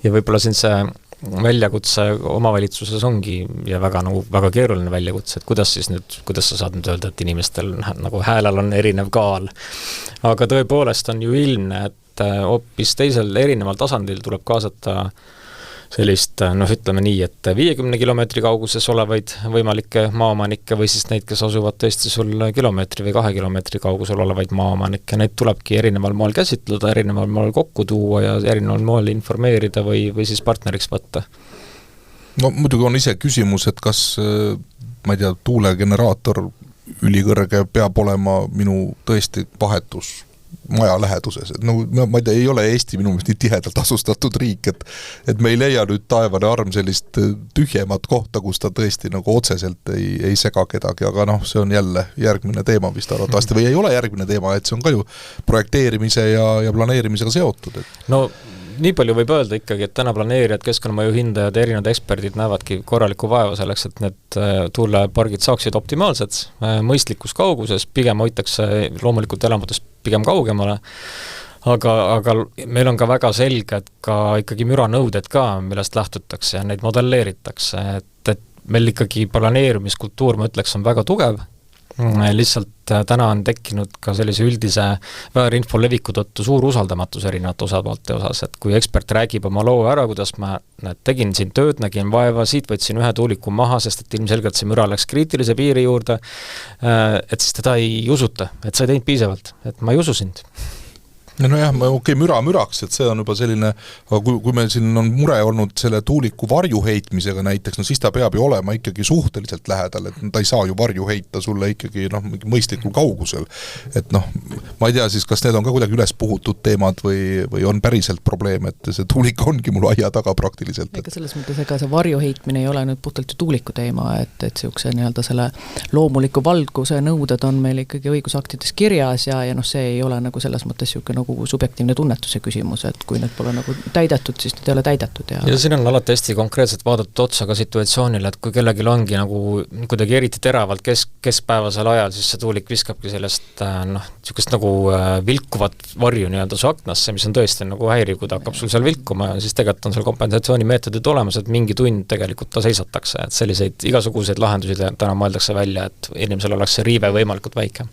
Ja võib-olla siin see väljakutse omavalitsuses ongi ja väga keeruline väljakutse, et kuidas sa saad nüüd öelda, et inimestel nagu häälel on erinev kaal. Aga tõepoolest on ju ilmne, et hoopis teisel erineval tasandil tuleb kaasata sellist ütleme nii, et 50 kilomeetri kauguses olevaid võimalikke maaomanikke või siis neid, kes asuvad tõesti sul kilomeetri või 2 kilomeetri kaugusel olevaid maaomanikke, neid tulebki erineval moel käsitleda, erineval moel kokku tuua ja erineval moel informeerida või siis partneriks võtta. No muidugi on ise küsimus, et kas ma ei tea, tuulegeneraator ülikõrge peab olema minu tõesti vahetus maja läheduses, et ma ei tea, ei ole Eesti minu meelest nii tihedalt asustatud riik, et me ei leia nüüd taevane arm sellist tühjemat kohta, kus ta tõesti nagu otseselt ei sega kedagi, aga see on jälle järgmine teema vist arvatavasti või ei ole järgmine teema, et see on ka ju projekteerimise ja planeerimisega seotud. No nii palju võib öelda ikkagi, et täna planeerijad, keskkonnamõju hindajad ja erinevad eksperdid näevadki korralikku vaeva selleks, et need tuulepargid saaksid optimaalsed, mõistlikus kauguses, pigem hoitakse loomulikult elamutest pigem kaugemale, aga meil on ka väga selged ka ikkagi müranõuded ka, millest lähtutakse ja neid modelleeritakse, et meil ikkagi planeerimiskultuur, ma ütleks, on väga tugev, lihtsalt täna on tekkinud ka sellise üldise väärinfo leviku tõttu suur usaldamatus erinevate osapoolte osas, et kui ekspert räägib oma loo ära, kuidas ma tegin siin tööd, nägin vaeva, siit võtsin ühe tuuliku maha, sest et ilmselgelt see müra läks kriitilise piiri juurde, et siis teda ei usuta, et sa ei teinud piisavalt, et ma ei usu sind. Nojah, müraks, et see on juba selline, kui meil siin on mure olnud selle tuuliku varju heitmisega näiteks, siis ta peab ju olema ikkagi suhteliselt lähedal, et ta ei saa ju varju heita sulle ikkagi mõistlikul kaugusel. Et ma ei tea siis, kas need on ka kuidagi üles puhutud teemad või on päriselt probleem, et see tuulik ongi mul aia taga praktiliselt. Ega selles mõttes, ega see varju heitmine ei ole nüüd puhtalt ju tuuliku teema, et siukse nii-öelda selle loomuliku valguse nõuded on meil ikkagi õigusaktides kirjas ja see ei ole nagu selles mõttes siuke nagu subjektiivne tunnetuse küsimus, et kui need pole nagu täidetud, siis need ei ole täidetud. Ja siin on alati hästi konkreetselt vaadatud otsa ka situatsioonile, et kui kellelgi ongi nagu kuidagi eriti teravalt keskpäevasel ajal, siis see tuulik viskabki sellest niisugust nagu vilkuvat varju nii-öelda su aknasse, mis on tõesti nagu häiriv, kui ta hakkab sul seal vilkuma, siis tegelikult on seal kompensatsioonimeetodid olemas, et mingi tund tegelikult ta seisatakse, et selliseid igasuguseid lahendusi täna mõeldakse välja, et inimesel oleks see riive võimalikult väike.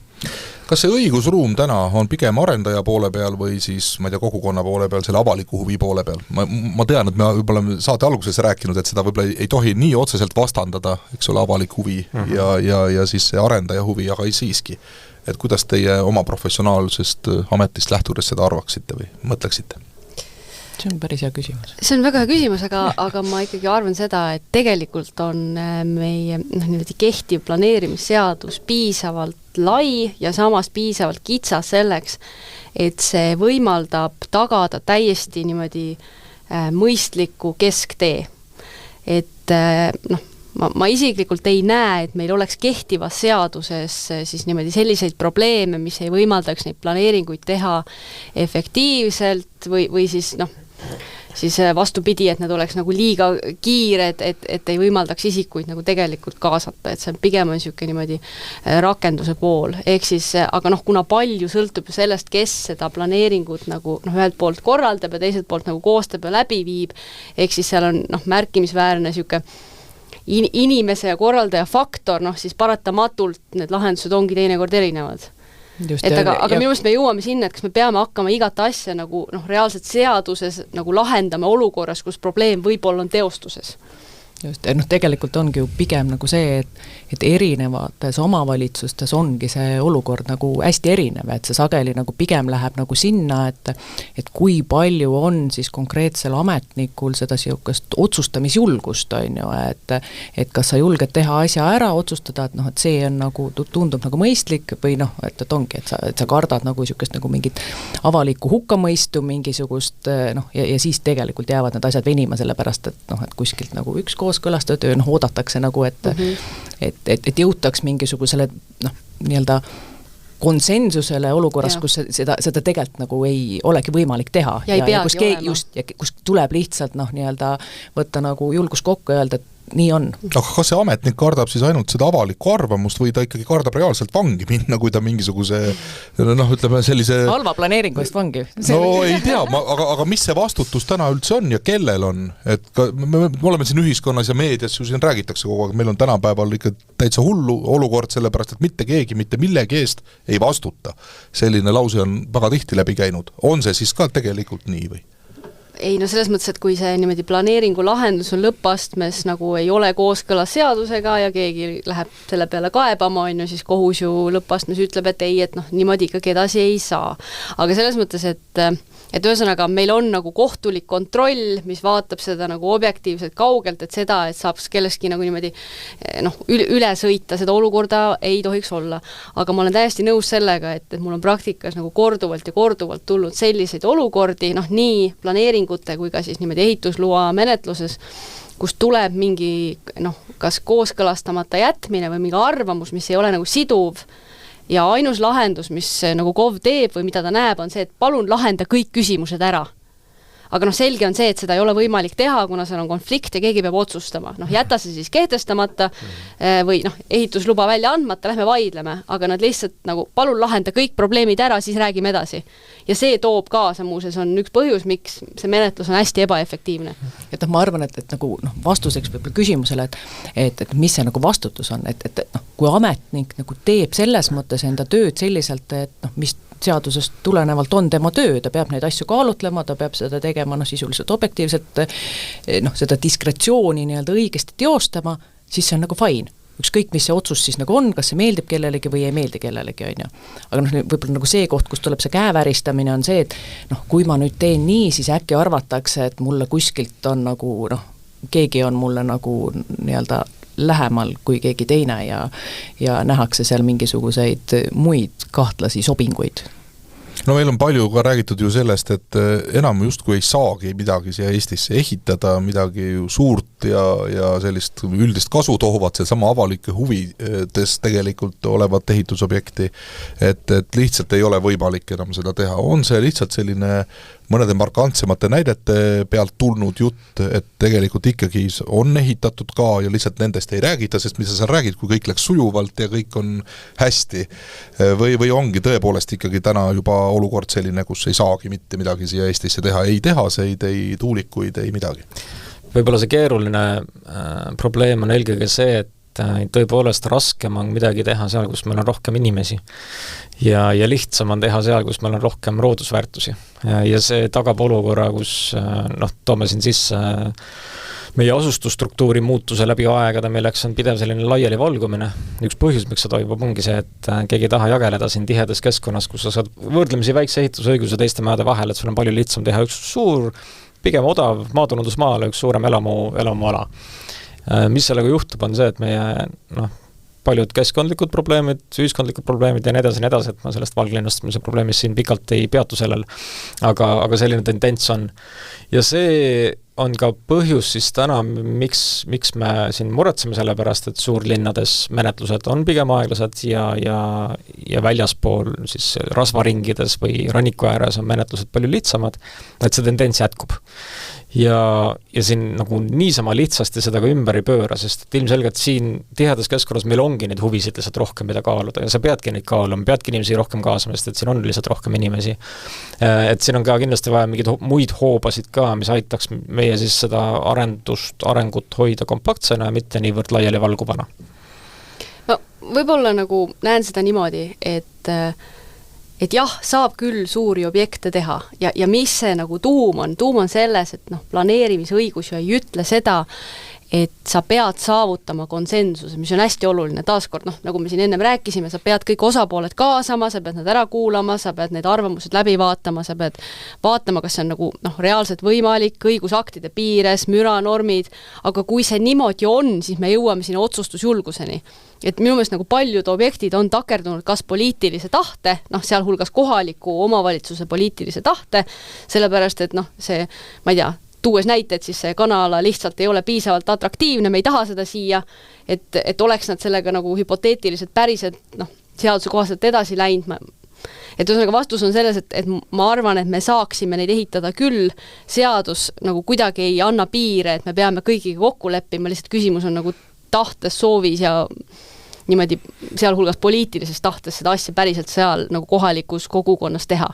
Kas see õigusruum täna on pigem arendaja poole peal või siis, ma ei tea, kogukonna poole peal, selle avaliku huvi poole peal? Ma tean, et me võib-olla saate alguses rääkinud, et seda võib-olla ei tohi nii otseselt vastandada, eks ole, avalik huvi ja siis see arendaja huvi, aga ei siiski. Et kuidas teie oma professionaalsest ametist lähtudes seda arvaksite või mõtleksite? See on päris hea küsimus. See on väga hea küsimus, aga ma ikkagi arvan seda, et tegelikult on meie kehtiv planeerimisseadus piisavalt lai ja samas piisavalt kitsas selleks, et see võimaldab tagada täiesti niimoodi mõistliku kesktee. Et ma isiklikult ei näe, et meil oleks kehtivas seaduses siis niimoodi selliseid probleeme, mis ei võimaldaks neid planeeringuid teha efektiivselt või siis siis vastupidi, et need oleks nagu liiga kiired, et ei võimaldaks isikuid nagu tegelikult kaasata, et see pigem on niisugune niimoodi rakenduse pool, ehk siis, aga kuna palju sõltub sellest, kes seda planeeringut nagu ühelt poolt korraldab ja teiselt poolt nagu koostab ja läbi viib, ehk siis seal on märkimisväärne niisugune inimese ja korraldaja faktor, siis paratamatult need lahendused ongi teinekord erinevad. Aga minu meelest me jõuame sinna, et kas me peame hakkama igat asja nagu reaalselt seaduses nagu lahendama olukorras, kus probleem võib-olla on teostuses. Just, tegelikult ongi ju pigem nagu see, et erinevates omavalitsustes ongi see olukord nagu hästi erinev, et see sageli nagu pigem läheb nagu sinna, et kui palju on siis konkreetsel ametnikul seda siukest otsustamisjulgust, on ju, et kas sa julged teha asja ära, otsustada, et see on nagu, tundub nagu mõistlik või et ongi, et sa kardad nagu siukest nagu mingit avalikku hukkamõistu, mingisugust ja siis tegelikult jäävad need asjad venima sellepärast, et kuskilt nagu üks kooskõlastajatöö oodatakse nagu, et jõutaks mingisugusele nii-öelda konsensusele olukorras, kus seda tegelikult nagu ei olegi võimalik teha. Ja kus tuleb lihtsalt nii-öelda võtta nagu julgus kokku ja öelda, et nii on. Aga kas see ametnik kardab siis ainult seda avalikku arvamust või ta ikkagi kardab reaalselt vangi minna, kui ta mingisuguse ütleme sellise... Halva planeeringu eest vangi. No ei tea, aga mis see vastutus täna üldse on ja kellel on? Et me oleme siin ühiskonnas ja meedias ju siin räägitakse kogu aeg, meil on tänapäeval ikka täitsa hullu olukord sellepärast, et mitte keegi mitte millegi eest ei vastuta. Selline lause on väga tihti läbi käinud. On see siis ka tegelikult nii või? ei no selles mõttes, et kui see niimoodi planeeringu lahendus on lõppastmes nagu ei ole kooskõlas seadusega ja keegi läheb selle peale kaebama, on ju, siis kohus ju lõppastmes ütleb, et ei, et noh, niimoodi ikkagi edasi ei saa. Aga selles mõttes, et ühesõnaga meil on nagu kohtulik kontroll, mis vaatab seda nagu objektiivselt kaugelt, et seda, et saab kelleski nagu niimoodi noh, üle sõita, seda olukorda ei tohiks olla. Aga ma olen täiesti nõus sellega, et mul on praktikas nagu korduvalt tulnud selliseid olukordi, noh nii planeeringute kui ka siis niimoodi ehitusloa menetluses, kus tuleb mingi noh, kas kooskõlastamata jätmine või mingi arvamus, mis ei ole nagu siduv ja ainus lahendus, mis nagu KOV teeb või mida ta näeb, on see, et palun lahenda kõik küsimused ära. Aga noh, selge on see, et seda ei ole võimalik teha, kuna seal on konflikt ja keegi peab otsustama. Noh, jäta see siis kehtestamata või noh, ehitusluba välja andmata, lähme vaidleme, aga nad lihtsalt nagu palun lahenda kõik probleemid ära, siis räägime edasi. Ja see toob kaasa, muuseas on üks põhjus, miks see menetlus on hästi ebaefektiivne. Et ma arvan, et nagu noh, vastuseks võib küsimusele, et mis see nagu vastutus on, et noh, kui ametnik nagu teeb selles mõttes enda tööd selliselt, et noh, mis seadusest tulenevalt on tema töö, ta peab neid asju kaalutlema, ta peab seda tegema noh, sisuliselt objektiivselt, noh, seda diskretsiooni nii-öelda õigesti teostama, siis see on nagu fine. Ükskõik, mis see otsus siis nagu on, kas see meeldib kellelegi või ei meeldi kellelegi, on ju. Aga noh, võib-olla nagu see koht, kus tuleb see käeväristamine, on see, et noh, kui ma nüüd teen nii, siis äkki arvatakse, et mulle kuskilt on nagu noh, keegi on mulle nagu nii-öelda lähemal kui keegi teine ja nähakse seal mingisuguseid muid kahtlasi sobinguid. No meil on palju ka räägitud ju sellest, et enam justkui ei saagi midagi siia Eestisse ehitada, midagi ju suurt ja sellist üldist kasu tohuvad seesama avalike huvides tegelikult olevat ehitusobjekti, et lihtsalt ei ole võimalik enam seda teha. On see lihtsalt selline mõnede markantsemate näidete pealt tulnud jutt, et tegelikult ikkagi on ehitatud ka ja lihtsalt nendest ei räägita, sest mida sa räägid, kui kõik läks sujuvalt ja kõik on hästi, või ongi tõepoolest ikkagi täna juba olukord selline, kus ei saagi mitte midagi siia Eestisse teha, ei tehaseid, ei tuulikuid, ei midagi. Võib-olla see keeruline probleem on eelkõige see, et tõepoolest raskem on midagi teha seal, kus meil on rohkem inimesi ja lihtsam on teha seal, kus meil on rohkem loodusväärtusi. Ja see tagab olukorra, kus noh, toome siin sisse meie asustusstruktuuri muutuse läbi aegade, milleks on pidev selline laiali valgumine. Üks põhjus, miks see toimub, ongi see, et keegi ei taha jageleda siin tihedas keskkonnas, kus sa saad võrdlemisi väikse ehitusõiguse teiste majade vahel, et sul on palju lihtsam teha üks suur, pigem odav maatulundusmaale, üks suurem elamuala. Mis sellega juhtub, on see, et meie noh, paljud keskkondlikud probleemid, ühiskondlikud probleemid ja nii edasi, et ma sellest valglinnastumise probleemist siin pikalt ei peatu sellel, aga selline tendents on. Ja see on ka põhjus siis täna, miks me siin muretseme selle pärast, et suurlinnades menetlused on pigem aeglased ja väljaspool siis rasvaringides või ranniku ääres on menetlused palju lihtsamad, et see tendents jätkub. Ja siin nagu niisama lihtsasti seda ka ümber ei pööra, sest ilmselgelt siin tihedas keskkonnas meil ongi neid huvisid lihtsalt rohkem, mida kaaluda ja sa peadki neid kaaluma, peadki inimesi rohkem kaasama, sest et siin on lihtsalt rohkem inimesi. Et siin on ka kindlasti vaja mingeid muid hoobasid ka, mis aitaks meie siis seda arengut hoida kompaktsena ja mitte niivõrd laiali valguvana. No võib-olla nagu näen seda niimoodi, et jah, saab küll suuri objekte teha ja mis see nagu tuum on selles, et noh, planeerimisõigus ju ei ütle seda, et sa pead saavutama konsensuse, mis on hästi oluline. Taaskord, noh, nagu me siin ennem rääkisime, sa pead kõik osapooled kaasama, sa pead nad ära kuulama, sa pead need arvamused läbi vaatama, sa pead vaatama, kas see on nagu noh, reaalselt võimalik, õigusaktide piires, müranormid, aga kui see niimoodi on, siis me jõuame sinna otsustusjulguseni. Et minu meelest nagu paljud objektid on takerdunud kas poliitilise tahte, noh, sealhulgas kohaliku omavalitsuse poliitilise tahte, sellepärast, et noh, see, ma ei tea, tuues näited, siis see kanala lihtsalt ei ole piisavalt atraktiivne, me ei taha seda siia, et oleks nad sellega nagu hüpoteetiliselt päriselt noh, seaduse kohaselt edasi läinud. Et ühesõnaga vastus on selles, et ma arvan, et me saaksime neid ehitada küll, seadus nagu kuidagi ei anna piire, et me peame kõigiga kokku leppima, lihtsalt küsimus on nagu tahtes, soovis ja niimoodi sealhulgas poliitilises tahtes seda asja päriselt seal nagu kohalikus kogukonnas teha.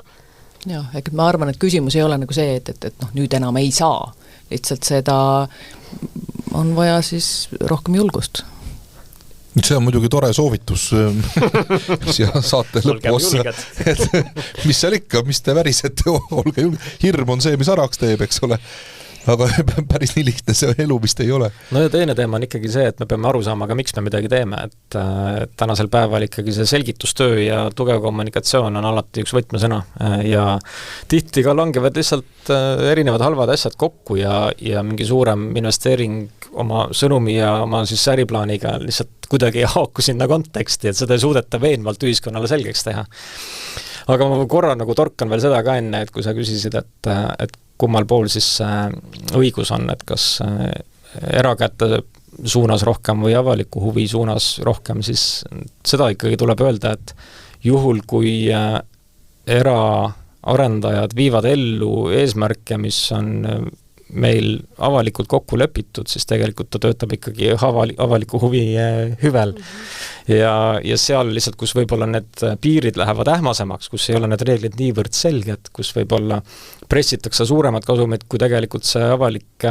Jah, ma arvan, et küsimus ei ole nagu see, et noh, nüüd enam ei saa. Lihtsalt seda on vaja siis rohkem julgust. see on muidugi tore soovitus siia saate lõpuossa, et mis seal ikka, mis te värisete, olge julge, hirm on see, mis äraks teeb, eks ole, aga päris nii lihtne see elu vist ei ole. No ja teine teema on ikkagi see, et me peame aru saama, aga miks me midagi teeme, et tänasel päeval ikkagi see selgitustöö ja tugev kommunikatsioon on alati üks võtmesõna ja tihti ka langevad lihtsalt erinevad halvad asjad kokku ja mingi suurem investeering oma sõnumi ja oma siis äriplaaniga lihtsalt kuidagi ei haaku sinna konteksti, et seda ei suudeta veenvalt ühiskonnale selgeks teha. Aga ma korra nagu torkan veel seda ka enne, et kui sa küsisid, et kummal pool siis õigus on, et kas erakätte suunas rohkem või avaliku huvi suunas rohkem, siis seda ikkagi tuleb öelda, et juhul kui eraarendajad viivad ellu eesmärke, mis on meil avalikult kokku lepitud, siis tegelikult ta töötab ikkagi avaliku huvi hüvel. Ja seal lihtsalt, kus võib-olla need piirid lähevad ähmasemaks, kus ei ole need reeglid niivõrd selged, kus võib-olla pressitakse suuremad kasumid, kui tegelikult see avalik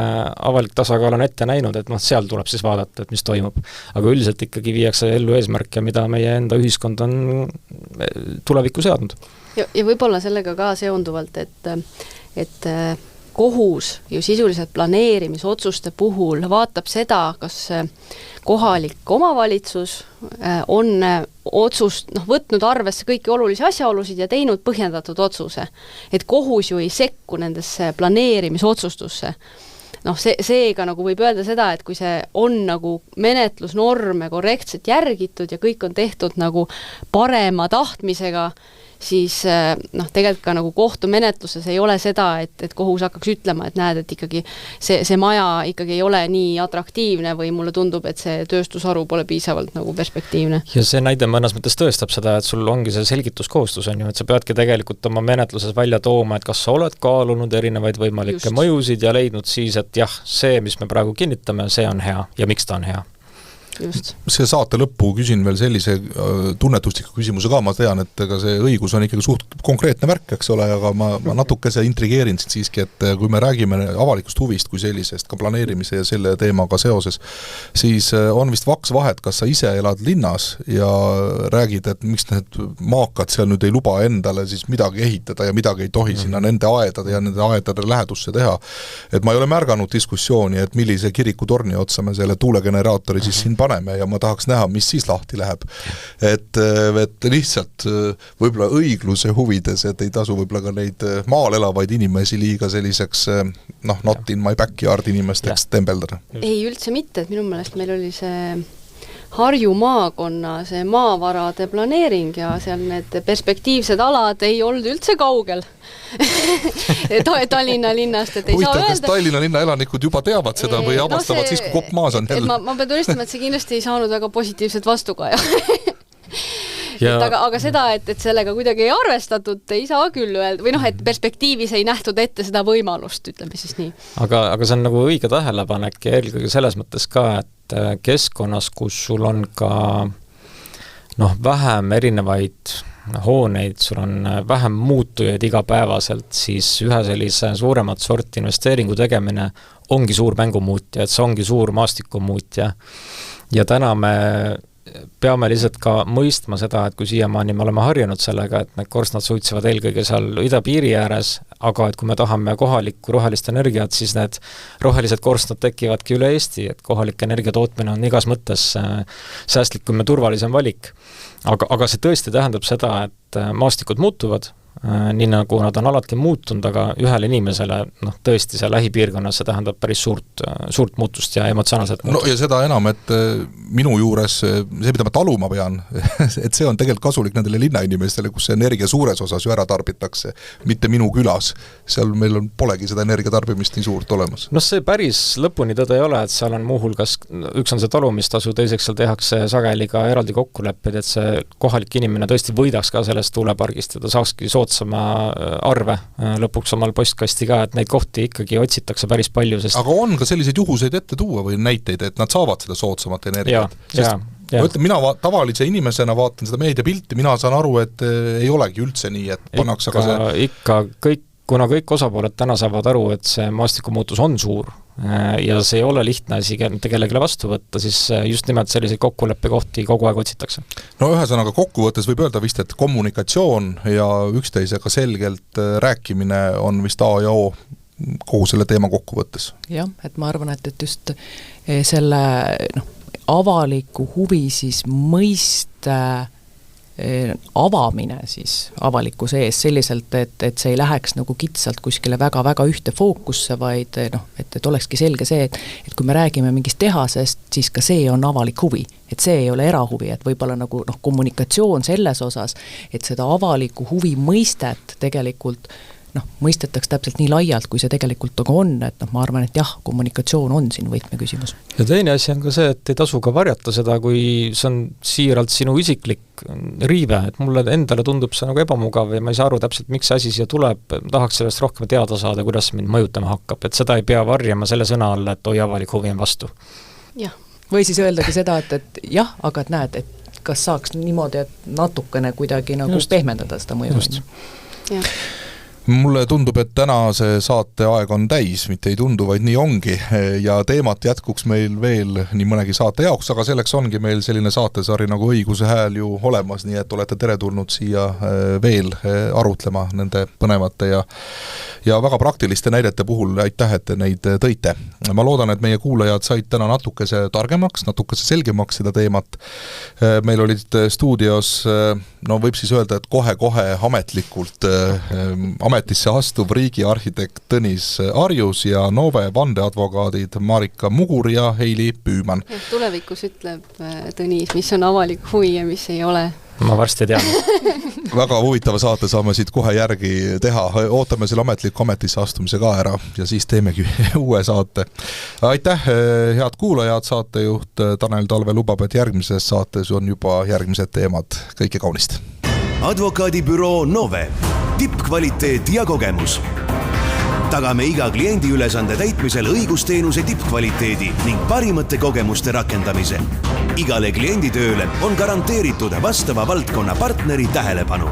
tasakaal on ette näinud, et seal tuleb siis vaadata, et mis toimub. Aga üldiselt ikkagi viiakse ellu eesmärke, mida meie enda ühiskond on tulevikku seadnud. Ja võib-olla sellega ka seonduvalt, et kohus ju sisuliselt planeerimisotsuste puhul vaatab seda, kas kohalik omavalitsus on otsust võtnud arvesse kõiki olulisi asjaolusid ja teinud põhjendatud otsuse. Et kohus ju ei sekku nendesse planeerimisotsustusse. Seega nagu võib öelda seda, et kui see on nagu menetlusnorme korrektselt järgitud ja kõik on tehtud nagu parema tahtmisega, siis tegelikult ka nagu kohtumenetluses ei ole seda, et kohus hakkaks ütlema, et näed, et ikkagi see maja ikkagi ei ole nii atraktiivne või mulle tundub, et see tööstusharu pole piisavalt nagu perspektiivne. Ja see näide mõnes mõttes tõestab seda, et sul ongi see selgituskohustus on ju, et sa peadki tegelikult oma menetluses välja tooma, et kas sa oled kaalunud erinevaid võimalikke mõjusid ja leidnud siis, et jah, see, mis me praegu kinnitame, see on hea ja miks ta on hea. Just. See saate lõppu küsin veel sellise tunnetusliku küsimuse ka, ma tean, et ega see õigus on ikkagi suht konkreetne värk, eks ole, aga ma natuke see intrigeerin siiski, et kui me räägime avalikust huvist kui sellisest, ka planeerimise ja selle teemaga seoses, siis on vist vaks vahet, kas sa ise elad linnas ja räägid, et miks need maakad seal nüüd ei luba endale siis midagi ehitada ja midagi ei tohi sinna nende aedade ja nende aedade lähedusse teha. Et ma ei ole märganud diskussiooni, et millise kirikutorni otsa me selle tuulegeneraatori siis siin paneme ja ma tahaks näha, mis siis lahti läheb. Et lihtsalt võib-olla õigluse huvides, et ei tasu võib-olla ka neid maal elavaid inimesi liiga selliseks not in my backyard inimesteks tembeldada. Ei üldse mitte, et minu meelest meil oli see Harju maakonna see maavarade planeering ja seal need perspektiivsed alad ei olnud üldse kaugel Tallinna linnast, et ei saa öelda. Kas Tallinna linna elanikud juba teavad seda või avastavad siis, kui kopp maas on jälle? Ma pean tunnistama, et see kindlasti ei saanud väga positiivset vastukaja. Aga seda, et sellega kuidagi ei arvestatud, ei saa küll öelda, või et perspektiivis ei nähtud ette seda võimalust, ütleme siis nii. Aga see on nagu õige tähelepanek ja eelkõige selles mõttes ka, et keskkonnas, kus sul on ka vähem erinevaid hooneid, sul on vähem muutujaid igapäevaselt, siis ühe sellise suuremat sorti investeeringu tegemine ongi suur mängumuutja, et see ongi suur maastikumuutja. Ja täna me peame lihtsalt ka mõistma seda, et kui siiamaani me oleme harjunud sellega, et need korstnad suitsivad eelkõige seal idapiiri ääres, aga et kui me tahame kohalikku rohelist energiat, siis need rohelised korstnad tekivadki üle Eesti, et kohalik energia tootmine on igas mõttes säästlikum ja turvalisem valik. Aga see tõesti tähendab seda, et maastikud muutuvad, nii nagu nad on alati muutunud, aga ühele inimesele tõesti see lähipiirkonnas see tähendab päris suurt muutust ja emotsionaalset muutust. Ja seda enam, et minu juures see, mida ma taluma pean, et see on tegelikult kasulik nendele linnainimestele, kus see energia suures osas ju ära tarbitakse, mitte minu külas. Seal meil polegi seda energiatarbimist nii suurt olemas. See päris lõpuni tõde ei ole, et seal on muuhulgas, üks on see talumistasu, teiseks seal tehakse sageli ka eraldi kokkulepped, et see kohalik inimene tõesti võidaks ka sellest tuulepargist ja ta saakski soodsama arve lõpuks omal postkasti ka, et neid kohti ikkagi otsitakse päris palju. Aga on ka selliseid juhuseid ette tuua või näiteid, et nad saavad seda soodsamat energiat? Ma ütlen, mina tavalise inimesena vaatan seda meediapilti, mina saan aru, et ei olegi üldse nii, et pannakse ikka kõik, kuna kõik osapooled täna saavad aru, et see maastikumuutus on suur ja see ei ole lihtne asi kellelegi vastu võtta, siis just nimelt selliseid kokkuleppekohti kogu aeg otsitakse. No ühesõnaga kokkuvõttes võib öelda vist, et kommunikatsioon ja üksteisega selgelt rääkimine on vist A ja O kogu selle teema kokkuvõttes. Jah, et ma arvan, et just selle avaliku huvi siis mõiste avamine siis avalikkuse ees selliselt, et see ei läheks nagu kitsalt kuskile väga-väga ühte fookusse, vaid et olekski selge see, et kui me räägime mingist tehasest, siis ka see on avalik huvi, et see ei ole erahuvi, et võib-olla nagu kommunikatsioon selles osas, et seda avaliku huvi mõistet tegelikult mõistetaks täpselt nii laialt, kui see tegelikult on, et ma arvan, et jah, kommunikatsioon on siin võtmeküsimus. Ja teine asi on ka see, et ei tasu ka varjata seda, kui see on siiralt sinu isiklik riive, et mulle endale tundub see nagu ebamugav ja ma ei saa aru täpselt, miks see asi siia tuleb, tahaks sellest rohkem teada saada, kuidas mind mõjutama hakkab, et seda ei pea varjama selle sõna alla, et oi, avalik huvi on vastu. Jah. Või siis öeldagi seda, et jah, aga et näed, et kas saaks niimoodi, et natukene kuidagi nagu pehmendada seda mõju. Jah. Mulle tundub, et tänase saate aeg on täis, mitte ei tundu, vaid nii ongi ja teemat jätkuks meil veel nii mõnegi saate jaoks, aga selleks ongi meil selline saatesari nagu Õiguse hääl ju olemas, nii et olete teretulnud siia veel arutlema nende põnevate ja väga praktiliste näidete puhul. Aitäh, et te neid tõite. Ma loodan, et meie kuulajad said täna natukese targemaks, natukese selgemaks seda teemat. Meil olid stuudios, võib siis öelda, et kohe-kohe ametlikult ametisse astuv riigiarhitekt Tõnis Arjus ja Nove vandeadvokaadid Marika Mugur ja Heili Püüman. Tulevikus ütleb Tõnis, mis on avalik huvi ja mis ei ole. Ma varsti tean. Väga huvitava saate saame siit kohe järgi teha. Ootame selle ametliku ametisse astumise ka ära ja siis teemegi uue saate. Aitäh, head kuulajad, saatejuht Tanel Talve lubab, et järgmises saates on juba järgmised teemad. Kõike kaunist. Advokaadibüroo Nove. Tippkvaliteet ja kogemus. Tagame iga kliendi ülesande täitmisel õigusteenuse tippkvaliteedi ning parimate kogemuste rakendamise. Igale klienditööle on garanteeritud vastava valdkonna partneri tähelepanu.